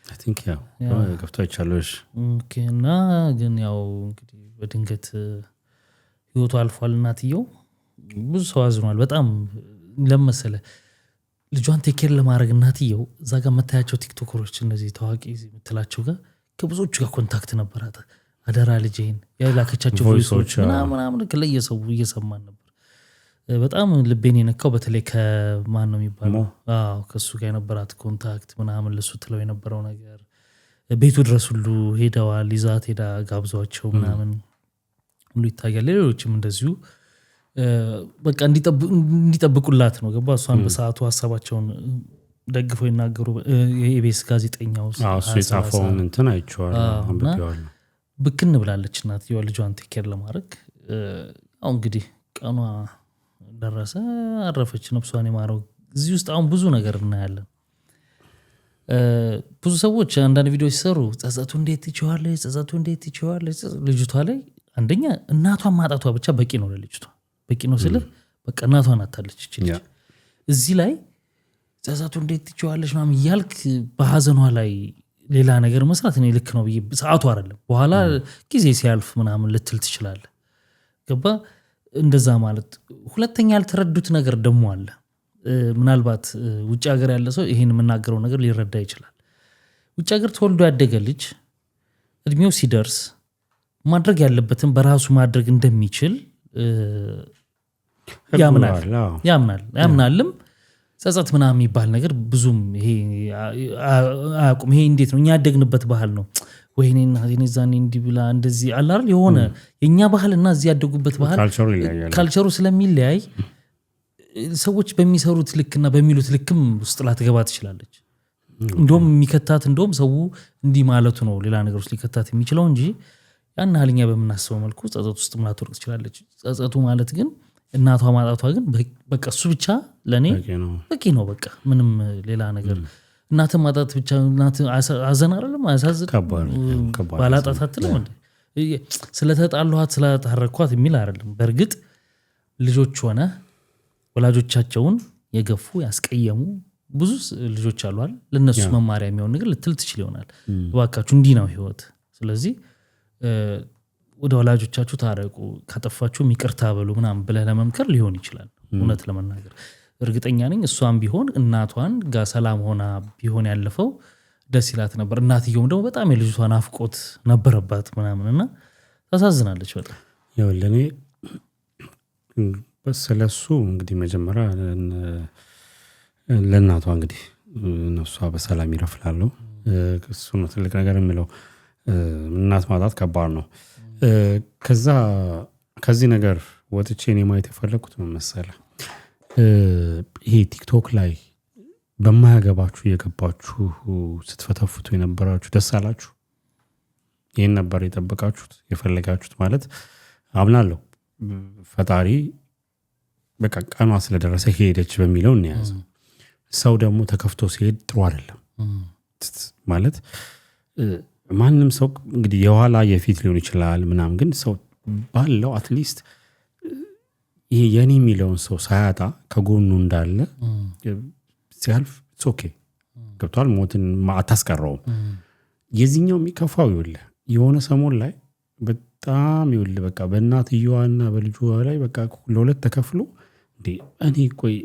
አይ ቲንክ ያው ገፍቷ ይቻለሽ። ኦኬ እና ግን ያው እንግዲህ በድንገት ህይወቱ አልፏል። እናትየው ብዙ ሰው አዝኗል በጣም ለመሰለ ልጇን ቴክ ኬር ለማድረግ እናትየው እዛ ጋር መታያቸው ቲክቶከሮች እነዚህ ታዋቂ የምትላቸው ጋር ከብዙዎቹ ጋር ኮንታክት ነበራት። አደራ ልጄን ያላከቻቸው ቮይሶች ምናምን ለየሰው እየሰማን ነበር። በጣም ልቤን የነካው በተለይ ከማን ነው የሚባለው ከሱ ጋር የነበራት ኮንታክት ምናምን ለሱ ትለው የነበረው ነገር ቤቱ ድረስ ሁሉ ሄደዋል። ይዛት ሄዳ ጋብዟቸው ምናምን ሁሉ ይታያል። ሌሎችም እንደዚሁ በቃ እንዲጠብቁላት ነው። ገባ እሷን በሰዓቱ ሀሳባቸውን ደግፈው ይናገሩ። የኢቢኤስ ጋዜጠኛው እሱ የጻፈውን እንትን አይቼዋለሁ። ብክን ብላለች እናትየዋ ልጇን ቴክ ኬር ለማድረግ። አሁን እንግዲህ ቀኗ ደረሰ፣ አረፈች፣ ነፍሷን ይማረው። እዚህ ውስጥ አሁን ብዙ ነገር እናያለን። ብዙ ሰዎች አንዳንድ ቪዲዮዎች ሲሰሩ ጸጸቱ እንዴት ይችዋለች ልጅቷ ላይ አንደኛ እናቷን ማጣቷ ብቻ በቂ ነው ለልጅቷ። በቂ ነው ስልህ በቃ እናቷን አታለች ይችላል። እዚህ ላይ ጸጸቱ እንዴት ትችዋለች ምናምን እያልክ በሀዘኗ ላይ ሌላ ነገር መስራት እኔ ልክ ነው ብዬ ሰዓቱ አይደለም በኋላ ጊዜ ሲያልፍ ምናምን ልትል ትችላለህ። ገባ እንደዛ ማለት። ሁለተኛ ያልተረዱት ነገር ደግሞ አለ። ምናልባት ውጭ ሀገር ያለ ሰው ይሄን የምናገረው ነገር ሊረዳ ይችላል። ውጭ ሀገር ተወልዶ ያደገ ልጅ እድሜው ሲደርስ ማድረግ ያለበትን በራሱ ማድረግ እንደሚችል ያምናልም። ጸጸት ምናምን የሚባል ነገር ብዙም ይሄ አያውቁም። ይሄ እንዴት ነው እኛ ያደግንበት ባህል ነው። ወይኔ እናቴ ዛኔ እንዲህ ብላ እንደዚህ አለ አይደል የሆነ የኛ ባህልና እዚህ ያደጉበት ባህል ካልቸሩ ስለሚለያይ ሰዎች በሚሰሩት ልክና በሚሉት ልክም ውስጥ ላትገባ ትችላለች። እንደውም የሚከታት እንደውም ሰው እንዲህ ማለቱ ነው ሌላ ነገር ውስጥ ሊከታት የሚችለው እንጂ ያን ሀልኛ በምናስበው መልኩ ጸጸት ውስጥ ላትወርቅ ትችላለች። ጸጸቱ ማለት ግን እናቷ ማጣቷ ግን በቃ እሱ ብቻ ለኔ በቂ ነው። በቃ ምንም ሌላ ነገር እናት ማጣት ብቻ እናት አዘን አይደለም አያሳዝን ባላጣት አትልም እንዴ ስለተጣሏት ስለታረኳት የሚል አይደለም። በእርግጥ ልጆች ሆነ ወላጆቻቸውን የገፉ ያስቀየሙ ብዙ ልጆች አሉ አይደል ለነሱ መማሪያ የሚሆን ነገር ልትል ትችል ይሆናል። እባካችሁ እንዲህ ነው ህይወት። ስለዚህ ወደ ወላጆቻችሁ ታረቁ ካጠፋችሁ ይቅርታ በሉ ምናምን ብለህ ለመምከር ሊሆን ይችላል። እውነት ለመናገር እርግጠኛ ነኝ እሷም ቢሆን እናቷን ጋር ሰላም ሆና ቢሆን ያለፈው ደስ ይላት ነበር። እናትየውም ደግሞ በጣም የልጅቷን ናፍቆት ነበረባት ምናምንና ታሳዝናለች በጣም። ያው ለኔ ስለሱ እንግዲህ መጀመሪያ ለእናቷ እንግዲህ ነፍሷ በሰላም ይረፍላሉ። እሱ ነው ትልቅ ነገር የሚለው። እናት ማጣት ከባድ ነው። ከዚህ ነገር ወጥቼ እኔ ማየት የፈለኩት ምን መሰለህ ይሄ ቲክቶክ ላይ በማያገባችሁ እየገባችሁ ስትፈተፍቱ የነበራችሁ ደስ አላችሁ? ይህን ነበር የጠበቃችሁት የፈለጋችሁት? ማለት አምናለሁ ፈጣሪ በቃ ቀኗ ስለደረሰ ሄደች በሚለው እንያዝ። ሰው ደግሞ ተከፍቶ ሲሄድ ጥሩ አይደለም ማለት ማንም ሰው እንግዲህ የኋላ የፊት ሊሆን ይችላል ምናምን፣ ግን ሰው ባለው አትሊስት ይሄ የኔ የሚለውን ሰው ሳያጣ ከጎኑ እንዳለ ሲያልፍ ኦኬ ገብቷል። ሞትን አታስቀረውም። የዚህኛው የሚከፋው ይኸውልህ የሆነ ሰሞን ላይ በጣም ይኸውልህ በቃ በእናትየዋና በልጇ ላይ በቃ ለሁለት ተከፍሎ እንዴ እኔ ቆይ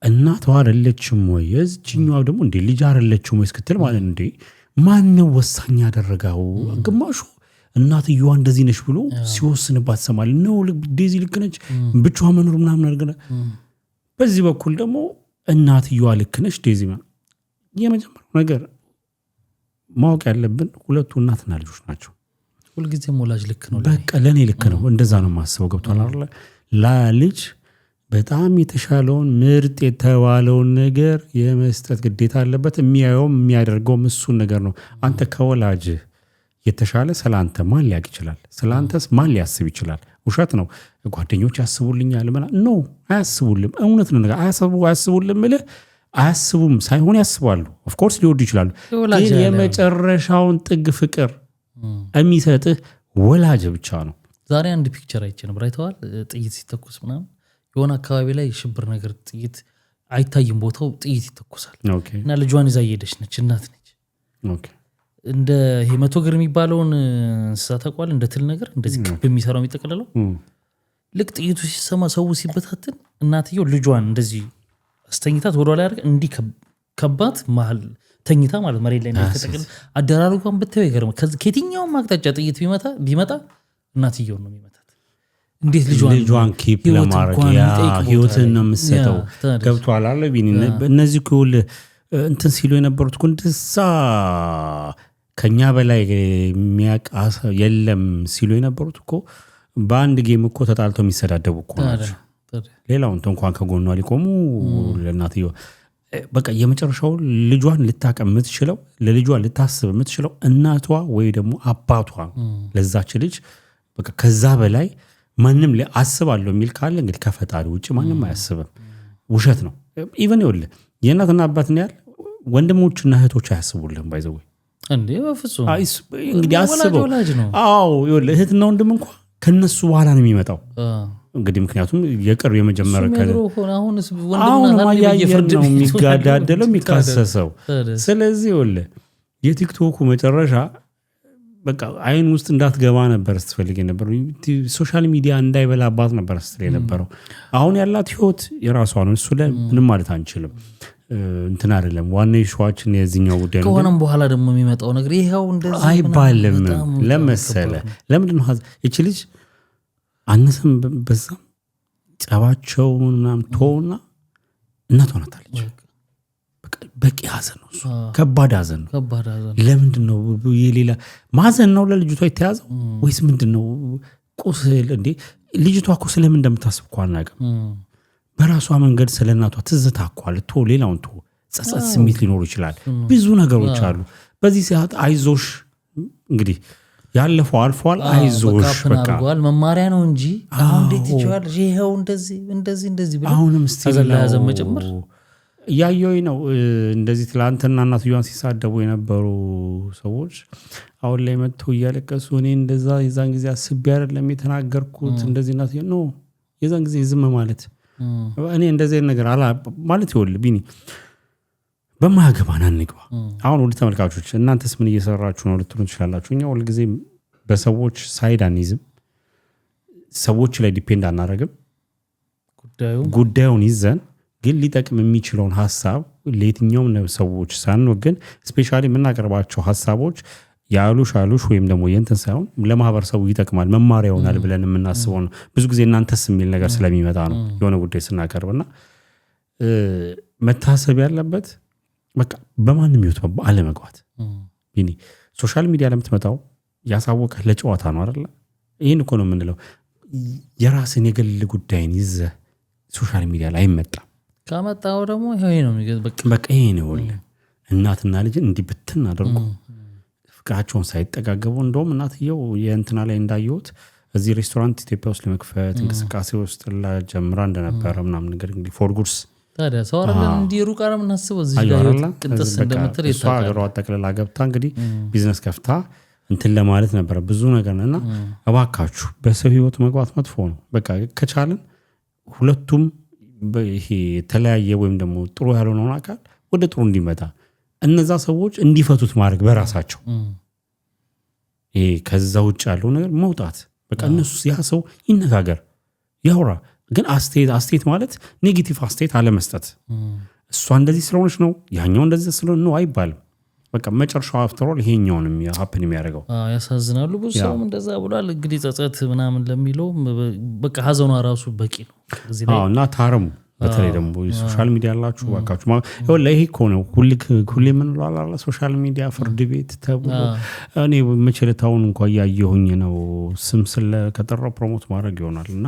እናቷ አይደለችም ወይ የዚህኛው ደግሞ እንዴ ልጅ አይደለችም ወይ እስክትል ማለት እንዴ ማን ነው ወሳኝ ያደረገው? ግማሹ እናትየዋ እንደዚህ ነች ብሎ ሲወስንባት ሰማል ነው ዴዚ ልክ ነች ብቻዋ መኖር ምናምን አድርገና በዚህ በኩል ደግሞ እናትየዋ ልክ ነች ዴዚ ማለት የመጀመሪያው ነገር ማወቅ ያለብን ሁለቱ እናትና ልጆች ናቸው። ሁልጊዜም ወላጅ ልክ ነው። በቃ ለኔ ልክ ነው እንደዛ ነው የማስበው። ገብቷል አይደል? ለልጅ በጣም የተሻለውን ምርጥ የተባለውን ነገር የመስጠት ግዴታ አለበት። የሚያየውም የሚያደርገውም እሱን ነገር ነው። አንተ ከወላጅ የተሻለ ስላንተ ማን ሊያቅ ይችላል? ስላንተስ ማን ሊያስብ ይችላል? ውሸት ነው ጓደኞች ያስቡልኛል ማለት ነው። አያስቡልም። እውነት ነው ነገር አያስቡልም ማለት አያስቡም ሳይሆን ያስባሉ። ኦፍ ኮርስ ሊወዱ ይችላሉ። ግን የመጨረሻውን ጥግ ፍቅር የሚሰጥህ ወላጅ ብቻ ነው። ዛሬ አንድ ፒክቸር አይቼ ነበር። አይተዋል? ጥይት ሲተኩስ ምናምን የሆነ አካባቢ ላይ ሽብር ነገር ጥይት አይታይም፣ ቦታው ጥይት ይተኩሳል እና ልጇን ይዛ እየሄደች ነች። እናት ነች። እንደ ይሄ 100 እግር የሚባለውን እንስሳ ታውቀዋለህ? እንደ ትል ነገር እንደዚህ ክብ የሚሰራው የሚጠቀልለው ልክ ጥይቱ ሲሰማ ሰው ሲበታትን እናትየው ልጇን እንደዚህ አስተኝታት ወደ ኋላ ያደርግ እንዲህ ከባት መሀል ተኝታ ማለት መሬት ላይ እንደተጠቀለ አደራረጓን ብታየው ይገርም። ከየትኛውም አቅጣጫ ጥይት ቢመጣ እናትየው ነው የሚመታት። እንዴት ልጇን ኪፕ ለማድረግ ያ ህይወትን ነው የምትሰጠው። ገብቷል አለ ቢኒ እነዚህ ኩል እንትን ሲሉ የነበሩት እንደዛ ከኛ በላይ የሚያቃስ የለም ሲሉ የነበሩት እኮ በአንድ ጌም እኮ ተጣልተው የሚሰዳደቡ እኮ ናቸው። ሌላውን እንኳን ከጎኗ ሊቆሙ ለእናትየው በቃ የመጨረሻው ልጇን ልታቀም የምትችለው ለልጇ ልታስብ የምትችለው እናቷ ወይ ደግሞ አባቷ ለዛች ልጅ በቃ ከዛ በላይ ማንም አስባለሁ የሚል ካለ እንግዲህ ከፈጣሪ ውጭ ማንም አያስብም። ውሸት ነው። ኢቨን ይኸውልህ የእናትና አባት ነው ያል ወንድሞችና እህቶች አያስቡልህም። ባይዘው እንዴ በፍጹም እንግዲህ አስበው። አዎ ይኸውልህ እህትና ወንድም እንኳን ከነሱ በኋላ ነው የሚመጣው። እንግዲህ ምክንያቱም የቅርብ የመጀመሪያ አሁን ማያየፍርድ ነው የሚጋዳደለው የሚካሰሰው። ስለዚህ ይኸውልህ የቲክቶኩ መጨረሻ በቃ አይን ውስጥ እንዳትገባ ነበር ስትፈልግ የነበረው። ሶሻል ሚዲያ እንዳይበላባት ነበር ስትል የነበረው። አሁን ያላት ህይወት የራሷ ነው። እሱ ላይ ምንም ማለት አንችልም። እንትን አይደለም ዋና ሹዋችን የዚህኛው ጉዳይ ነው። ከሆነም በኋላ ደግሞ የሚመጣው ነገር ይሄው እንደዚህ አይባልም። ለመሰለ ለምንድን ነው እቺ ልጅ አነሰም በዛም ጸባቸውን ምናምን ተውና እናቷ ናታለች። በቃ ሀዘን ነው እሱ። ከባድ ሀዘን ነው። ለምንድን ነው የሌላ ማዘን ነው ለልጅቷ የተያዘው ወይስ ምንድን ነው? ቁስል እንዴ? ልጅቷ እኮ ስለምን እንደምታስብ እኮ አናውቅም። በራሷ መንገድ ስለ እናቷ ትዝታ እኮ አለ። ሌላውን ጸጸት ስሜት ሊኖር ይችላል። ብዙ ነገሮች አሉ። በዚህ ሰዓት አይዞሽ እንግዲህ ያለፈው አልፏል። አይዞሽ በቃ መማሪያ ነው እንጂ አሁን እንዴት ይችላል? ይሄው እንደዚህ ብለ አሁንም ስቲል መጨመር እያየሁኝ ነው። እንደዚህ ትላንትና እናትየዋን ሲሳደቡ የነበሩ ሰዎች አሁን ላይ መጥተው እያለቀሱ እኔ እንደዛ የዛን ጊዜ አስቤ አይደለም የተናገርኩት እንደዚህ እናትየው ነው የዛን ጊዜ ዝም ማለት እኔ እንደዚህ ነገር አላ ማለት ይወል ቢኒ በማያገባን አንግባ። አሁን ወደ ተመልካቾች እናንተስ ምን እየሰራችሁ ነው ልትሉ ትችላላችሁ። እኛ ሁሉ ጊዜ በሰዎች ሳይድ አንይዝም፣ ሰዎች ላይ ዲፔንድ አናረግም። ጉዳዩን ይዘን ግን ሊጠቅም የሚችለውን ሐሳብ ለየትኛውም ሰዎች ሳንወግን ስፔሻሊ የምናቀርባቸው ሐሳቦች ያሉሽ ወይም ደግሞ የእንትን ሳይሆን ለማህበረሰቡ ይጠቅማል መማሪያ ይሆናል ብለን የምናስበው ነው። ብዙ ጊዜ እናንተስ የሚል ነገር ስለሚመጣ ነው የሆነ ጉዳይ ስናቀርብና መታሰብ ያለበት በቃ በማንም ይወት አለመግባት። ቢኒ ሶሻል ሚዲያ ለምትመጣው ያሳወቀህ ለጨዋታ ነው አይደል? ይሄን እኮ ነው የምንለው። የራስን የግል ጉዳይን ይዘህ ሶሻል ሚዲያ ላይ አይመጣም። ካመጣው ደግሞ ይሄ ነው በቃ ይሄ ነው። እናትና ልጅን እንዲህ ብትን አድርጎ ፍቅራቸውን ሳይጠጋገቡ እንደውም እናትየው የእንትና ላይ እንዳየሁት እዚህ ሬስቶራንት ኢትዮጵያ ውስጥ ለመክፈት እንቅስቃሴ ውስጥ ጀምራ እንደነበረ ምናምን ነገር እንግዲህ ፎር ጉድስ ታዲያ ሰው አይደለም እንዲሩ ቃረም እናስበው እዚህ ጋር ቅንጥስ እንደምትል የታቀደ ሀገሯ ጠቅልላ ገብታ እንግዲህ ቢዝነስ ከፍታ እንትን ለማለት ነበር ብዙ ነገር እና እባካችሁ በሰው ህይወት መግባት መጥፎ ነው። በቃ ከቻልን ሁለቱም ይሄ ተለያየ ወይም ደግሞ ጥሩ ያልሆነውን አካል ወደ ጥሩ እንዲመጣ እነዛ ሰዎች እንዲፈቱት ማድረግ በራሳቸው ይሄ ከዛ ውጭ ያለው ነገር መውጣት በቃ እነሱ ያ ሰው ይነጋገር ያውራ። ግን አስቴት ማለት ኔጌቲቭ አስቴት አለመስጠት። እሷ እንደዚህ ስለሆነች ነው ያኛው እንደዚህ ስለሆነ ነው አይባልም። በቃ መጨረሻው አፍተሮል ይሄኛውንም ሀፕን የሚያደርገው ያሳዝናሉ። ብዙ ሰውም እንደዛ ብሏል። እንግዲህ ጸጸት ምናምን ለሚለው በቃ ሀዘኗ ራሱ በቂ ነው እዚህ ላይ እና ታረሙ። በተለይ ደግሞ ሶሻል ሚዲያ ያላችሁ ባካችሁ ይሄ እኮ ነው ሁሌ ምን ላላ ሶሻል ሚዲያ ፍርድ ቤት ተብሎ እኔ መቸለታውን እንኳን ያየሁኝ ነው። ስም ከጠራው ፕሮሞት ማድረግ ይሆናልና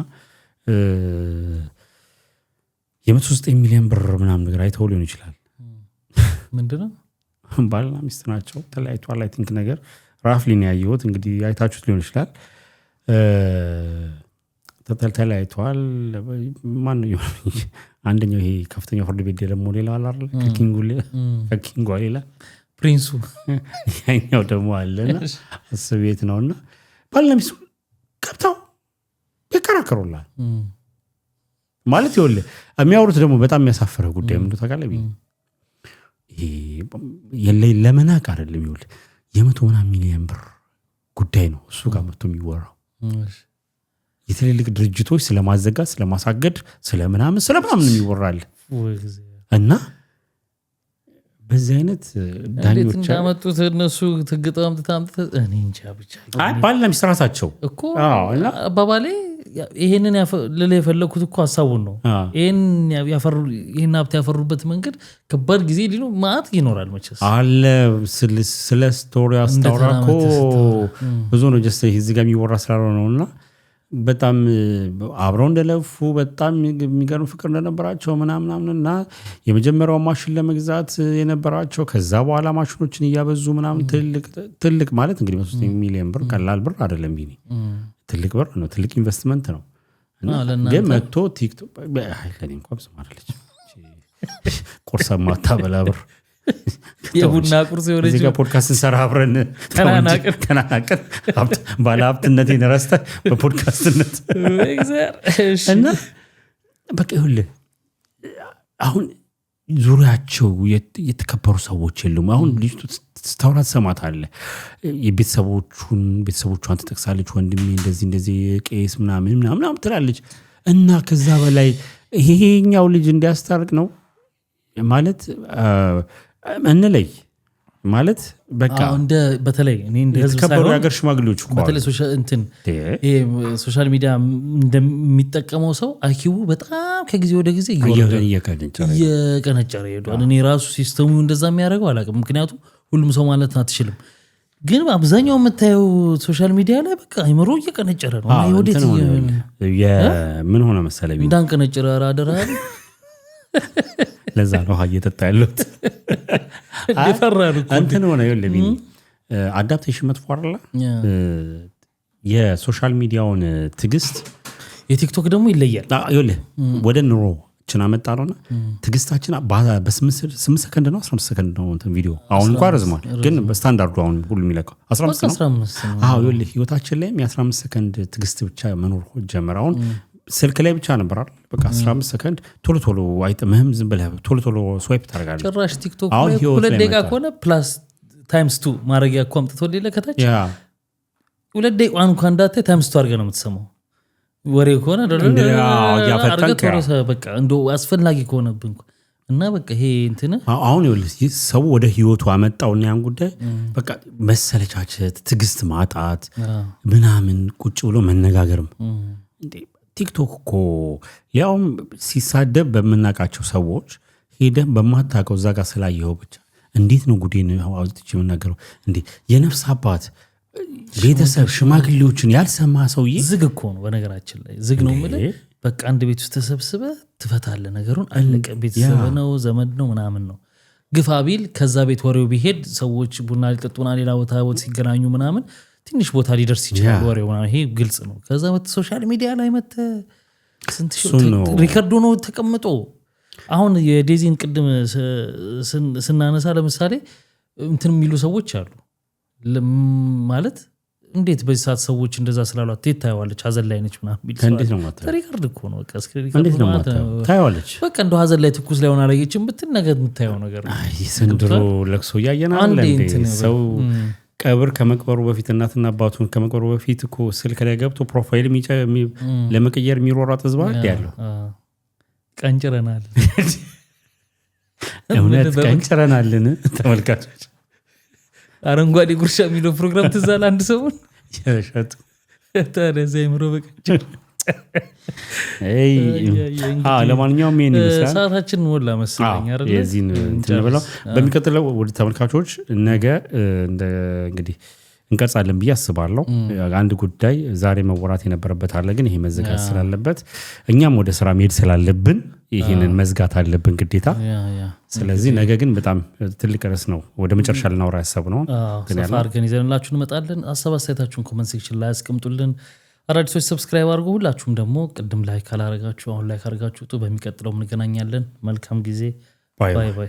የ109 ሚሊዮን ብር ምናምን ነገር አይተው ሊሆን ይችላል። ምንድነው ባልና ሚስት ናቸው ተለያይቷል። አይ ቲንክ ነገር ራፍሊን ያየሁት እንግዲህ አይታችሁት ሊሆን ይችላል። ተለያይቷል። ማን ነው አንደኛው ይሄ ከፍተኛው ፍርድ ቤት ደግሞ ሌላ አለ አይደል? ከኪንጉ ሌላ ፕሪንሱ ያኛው ደግሞ አለና እሱ ቤት ነውና ባልና ሚስት ገብተው ይከራከሩላል ማለት ይወል የሚያወሩት ደግሞ በጣም የሚያሳፍረ ጉዳይ ምንድነው ታውቃለህ? ይሄ ለመናቅ አይደለም። ይወል የ100 ሚሊዮን ብር ጉዳይ ነው እሱ ጋር መጥቶ የሚወራው። የትልልቅ ድርጅቶች ስለማዘጋት ስለማሳገድ ስለምናምን የሚወራል እና በዚህ አይነት ዳኞች እንዳመጡት እነሱ ትግጣም እኔ እንጃ ብቻ ባልና ሚስት ራሳቸው እኮ አባባሌ ይሄንን ለለ የፈለኩት እኮ ሐሳቡን ነው። ይሄን ሀብት ያፈሩበት መንገድ ከባድ ጊዜ ሊሉ ማት ይኖራል መቼስ አለ። ስለ ስቶሪ አስታውራ እኮ ብዙ ነው ጀስት እዚህ ጋር የሚወራ ስላልሆነ ነውና በጣም አብረው እንደለፉ በጣም የሚገርም ፍቅር እንደነበራቸው ምናምንና የመጀመሪያው ማሽን ለመግዛት የነበራቸው ከዛ በኋላ ማሽኖችን እያበዙ ምናምን ትልቅ ማለት እንግዲህ 100 ሚሊዮን ብር ቀላል ብር አይደለም። ቢኒ ትልቅ ብር ነው፣ ትልቅ ኢንቨስትመንት ነው። ግን መጥቶ ቲክቶክ ለኔ እንኳን ብዙ አይደለች ቁርስ ማታበላ ብር የቡና ቁርስ የሆነች እዚህ ጋር ፖድካስት እንሰራ አብረን ተናናቅን ባለ ሀብትነቴን ረስተህ በፖድካስትነት እና በቃ ይኸውልህ አሁን ዙሪያቸው የተከበሩ ሰዎች የሉም። አሁን ልጅቱ ስታወራ ትሰማታለህ። ቤተሰቦቿን ትጠቅሳለች። ወንድሜ እንደዚህ ቄስ ምናምን ትላለች። እና ከዛ በላይ ይሄኛው ልጅ እንዲያስታርቅ ነው ማለት እንለይ ማለት በቃ እንደ በተለይ እኔ እንደ ህዝብ ሳይሆን የሀገር ሽማግሌዎች እኮ በተለይ ሶሻል ሚዲያ እንደሚጠቀመው ሰው አይኪው በጣም ከጊዜ ወደ ጊዜ እየቀነጨረ ሄዷል። እኔ ራሱ ሲስተሙ እንደዛ የሚያደርገው አላውቅም፣ ምክንያቱም ሁሉም ሰው ማለት አትችልም። ግን አብዛኛው የምታየው ሶሻል ሚዲያ ላይ በቃ አይምሮ እየቀነጨረ ነው። ወዴት ምን ሆነ መሰለኝ እንዳንቀነጨረ አደራ ለዛ ነው ውሃ እየጠጣ ያለሁት። እንትን ሆነ ይኸውልህ አዳፕቴሽን መጥፎ አይደለ? የሶሻል ሚዲያውን ትግስት የቲክቶክ ደግሞ ይለያል። ይኸውልህ ወደ ኑሮ ችን አመጣ ነውና ትግስታችን በ8 ሰከንድ ነው 15 ሰከንድ ነው እንትን ቪዲዮ አሁን እንኳን ረዝሟል፣ ግን በስታንዳርዱ አሁን ሁሉ የሚለቀው 15 ነው። ይኸውልህ ህይወታችን ላይም የ15 ሰከንድ ትግስት ብቻ መኖር ጀመረ። አሁን ስልክ ላይ ብቻ ነበር አይደል? በቃ 15 ሰከንድ ቶሎ አይጥምህም፣ ዝም ብለህ ቶሎ ስዋይፕ ታደርጋለህ። ጭራሽ ቲክቶክ ላይ 2 ደቂቃ ከሆነ ፕላስ ታይምስ 2 ማድረጊያ እኮ አምጥቶ ሌላ ከታች 2 ደቂቃ እንኳን እንዳታይ ታይምስ 2 አድርገህ ነው የምትሰማው። ወሬ ከሆነ በቃ እንደው አስፈላጊ ከሆነብን እና በቃ ይሄ እንትን አሁን ይኸውልህ ሰው ወደ ህይወቱ አመጣውና ያን ጉዳይ በቃ መሰለቻቸት፣ ትግስት ማጣት ምናምን ቁጭ ብሎ መነጋገርም ቲክቶክ እኮ ያውም ሲሳደብ በምናውቃቸው ሰዎች ሄደህ በማታውቀው እዛ ጋር ስላየኸው ብቻ እንዴት ነው ጉዴን አውጥቼ የምናገረው? እንዴ የነፍስ አባት ቤተሰብ ሽማግሌዎችን ያልሰማ ሰውዬ ዝግ እኮ ነው። በነገራችን ላይ ዝግ ነው የምልህ። በቃ አንድ ቤት ውስጥ ተሰብስበህ ትፈታለህ ነገሩን፣ አለቀ። ቤተሰብ ነው ዘመድ ነው ምናምን ነው ግፋ ቢል ከዛ ቤት ወሬው ቢሄድ ሰዎች ቡና ሊጠጡና ሌላ ቦታ ሲገናኙ ምናምን ትንሽ ቦታ ሊደርስ ይችላል ወሬው ምናምን፣ ይሄ ግልጽ ነው። ከዛ ሶሻል ሚዲያ ላይ መተህ ስንት ሪከርድ ሆኖ ተቀምጦ አሁን የዴዚን ቅድም ስናነሳ ለምሳሌ እንትን የሚሉ ሰዎች አሉ ማለት እንዴት በዚህ ሰዓት ሰዎች እንደዛ ስላሏት ታየዋለች ሀዘን ላይ ነች ምናምን ቢል እንዴት ነው ማለት ሪከርድ እኮ ነው በቃ እንዴት ነው ማለት ታየዋለች። በቃ እንደው ሀዘን ላይ ትኩስ ላይ ሆና አላየችም ብትል ነገር የምታየው ነገር ነው። አይ ሰንድሮ ለቅሶ ያየናል እንዴ ሰው ቀብር ከመቅበሩ በፊት እናትና አባቱን ከመቅበሩ በፊት እኮ ስልክ ላይ ገብቶ ፕሮፋይል ለመቀየር የሚሮሯጥ ህዝብ አይደል ያለው። ቀንጭረናል፣ እውነት ቀንጭረናልን ተመልካቾች። አረንጓዴ ጉርሻ የሚለው ፕሮግራም ትዛል አንድ ሰሞን ያሻቱ ታዲያ ዘይምሮ በቀንጭር ለማንኛውም ይሄን ይመስላል። ሰዓታችን ሞላ መሰለኝ አይደል? የዚህን እንትን ብለው በሚቀጥለው ወደ ተመልካቾች ነገ እንግዲህ እንቀርጻለን ብዬ አስባለሁ። አንድ ጉዳይ ዛሬ መወራት የነበረበት አለ፣ ግን ይሄ መዘጋት ስላለበት እኛም ወደ ስራ መሄድ ስላለብን ይሄንን መዝጋት አለብን ግዴታ። ስለዚህ ነገ ግን በጣም ትልቅ ርዕስ ነው ወደ መጨረሻ ልናወራ ያሰብነው ሰፋ አድርገን ይዘንላችሁ እንመጣለን። ሀሳብ አስተያየታችሁን ኮመንት ሴክሽን ላይ አስቀምጡልን። አዳዲሶች ሰብስክራይብ አድርጉ። ሁላችሁም ደግሞ ቅድም ላይክ ካላረጋችሁ አሁን ላይክ አድርጋችሁ በሚቀጥለው እንገናኛለን። መልካም ጊዜ። ባይ ባይ።